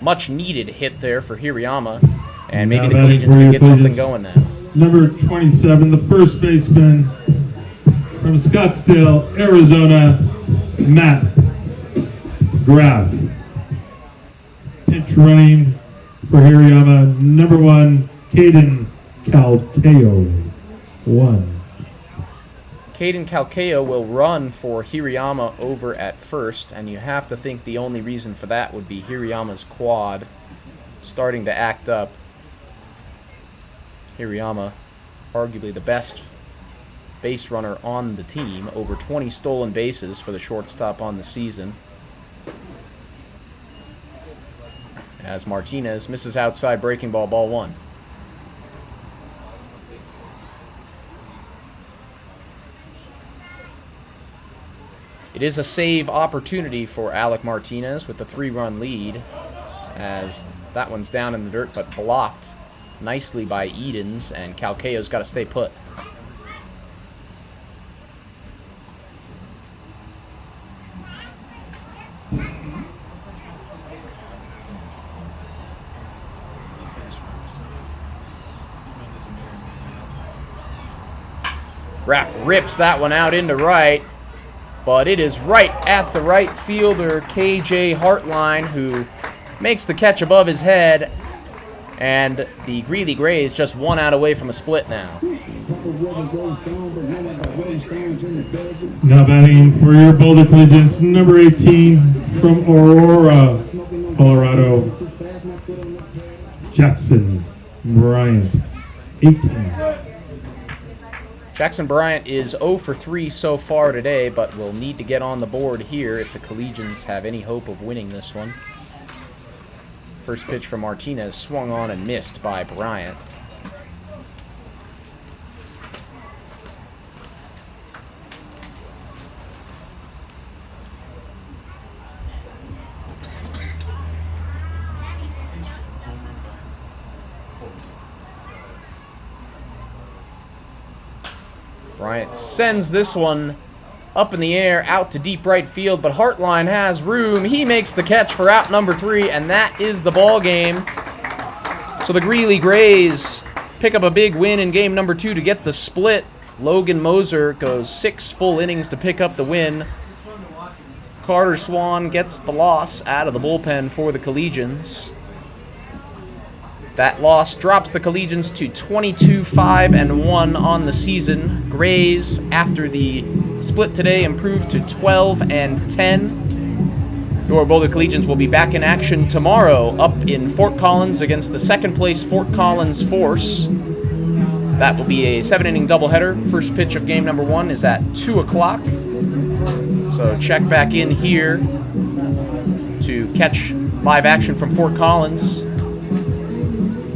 much-needed hit there for Hirayama. And maybe the Collegians can get something going now. Number 27, the first baseman from Scottsdale, Arizona, Matt Graff. Pitch running for Hirayama, number 1, Caden Calcayo, 1. Caden Calcayo will run for Hirayama over at first, and you have to think the only reason for that would be Hirayama's quad starting to act up. Hirayama, arguably the best base runner on the team, over 20 stolen bases for the shortstop on the season. As Martinez misses outside, breaking ball, ball 1. It is a save opportunity for Alec Martinez with the 3-run lead, as that one's down in the dirt but blocked nicely by Edens, and Calcayo's got to stay put. Graff rips that one out into right, but it is right at the right fielder, KJ Hartline, who makes the catch above his head, and the Greeley Grays just 1 out away from a split now. Now batting for your Boulder Collegians, number 18 from Aurora, Colorado, Jackson Bryant, 18. Jackson Bryant is 0 for 3 so far today, but will need to get on the board here if the Collegians have any hope of winning this one. First pitch from Martinez swung on and missed by Bryant. Bryant sends this one up in the air, out to deep right field, but Hartline has room. He makes the catch for out number 3, and that is the ball game. So the Greeley Grays pick up a big win in game number 2 to get the split. Logan Moser goes 6 full innings to pick up the win. Carter Swan gets the loss out of the bullpen for the Collegians. That loss drops the Collegians to 22-5-1 on the season. Grays, after the split today, improved to 12-10. Your Boulder Collegians will be back in action tomorrow up in Fort Collins against the second place Fort Collins Force. That will be a 7-inning doubleheader. First pitch of game number 1 is at 2 o'clock. So check back in here to catch live action from Fort Collins.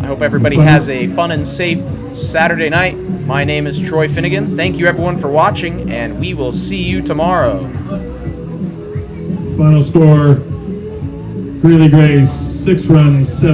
I hope everybody has a fun and safe Saturday night. My name is Troy Finnegan. Thank you everyone for watching, and we will see you tomorrow. Final score, Greeley Grays, 6 runs, 7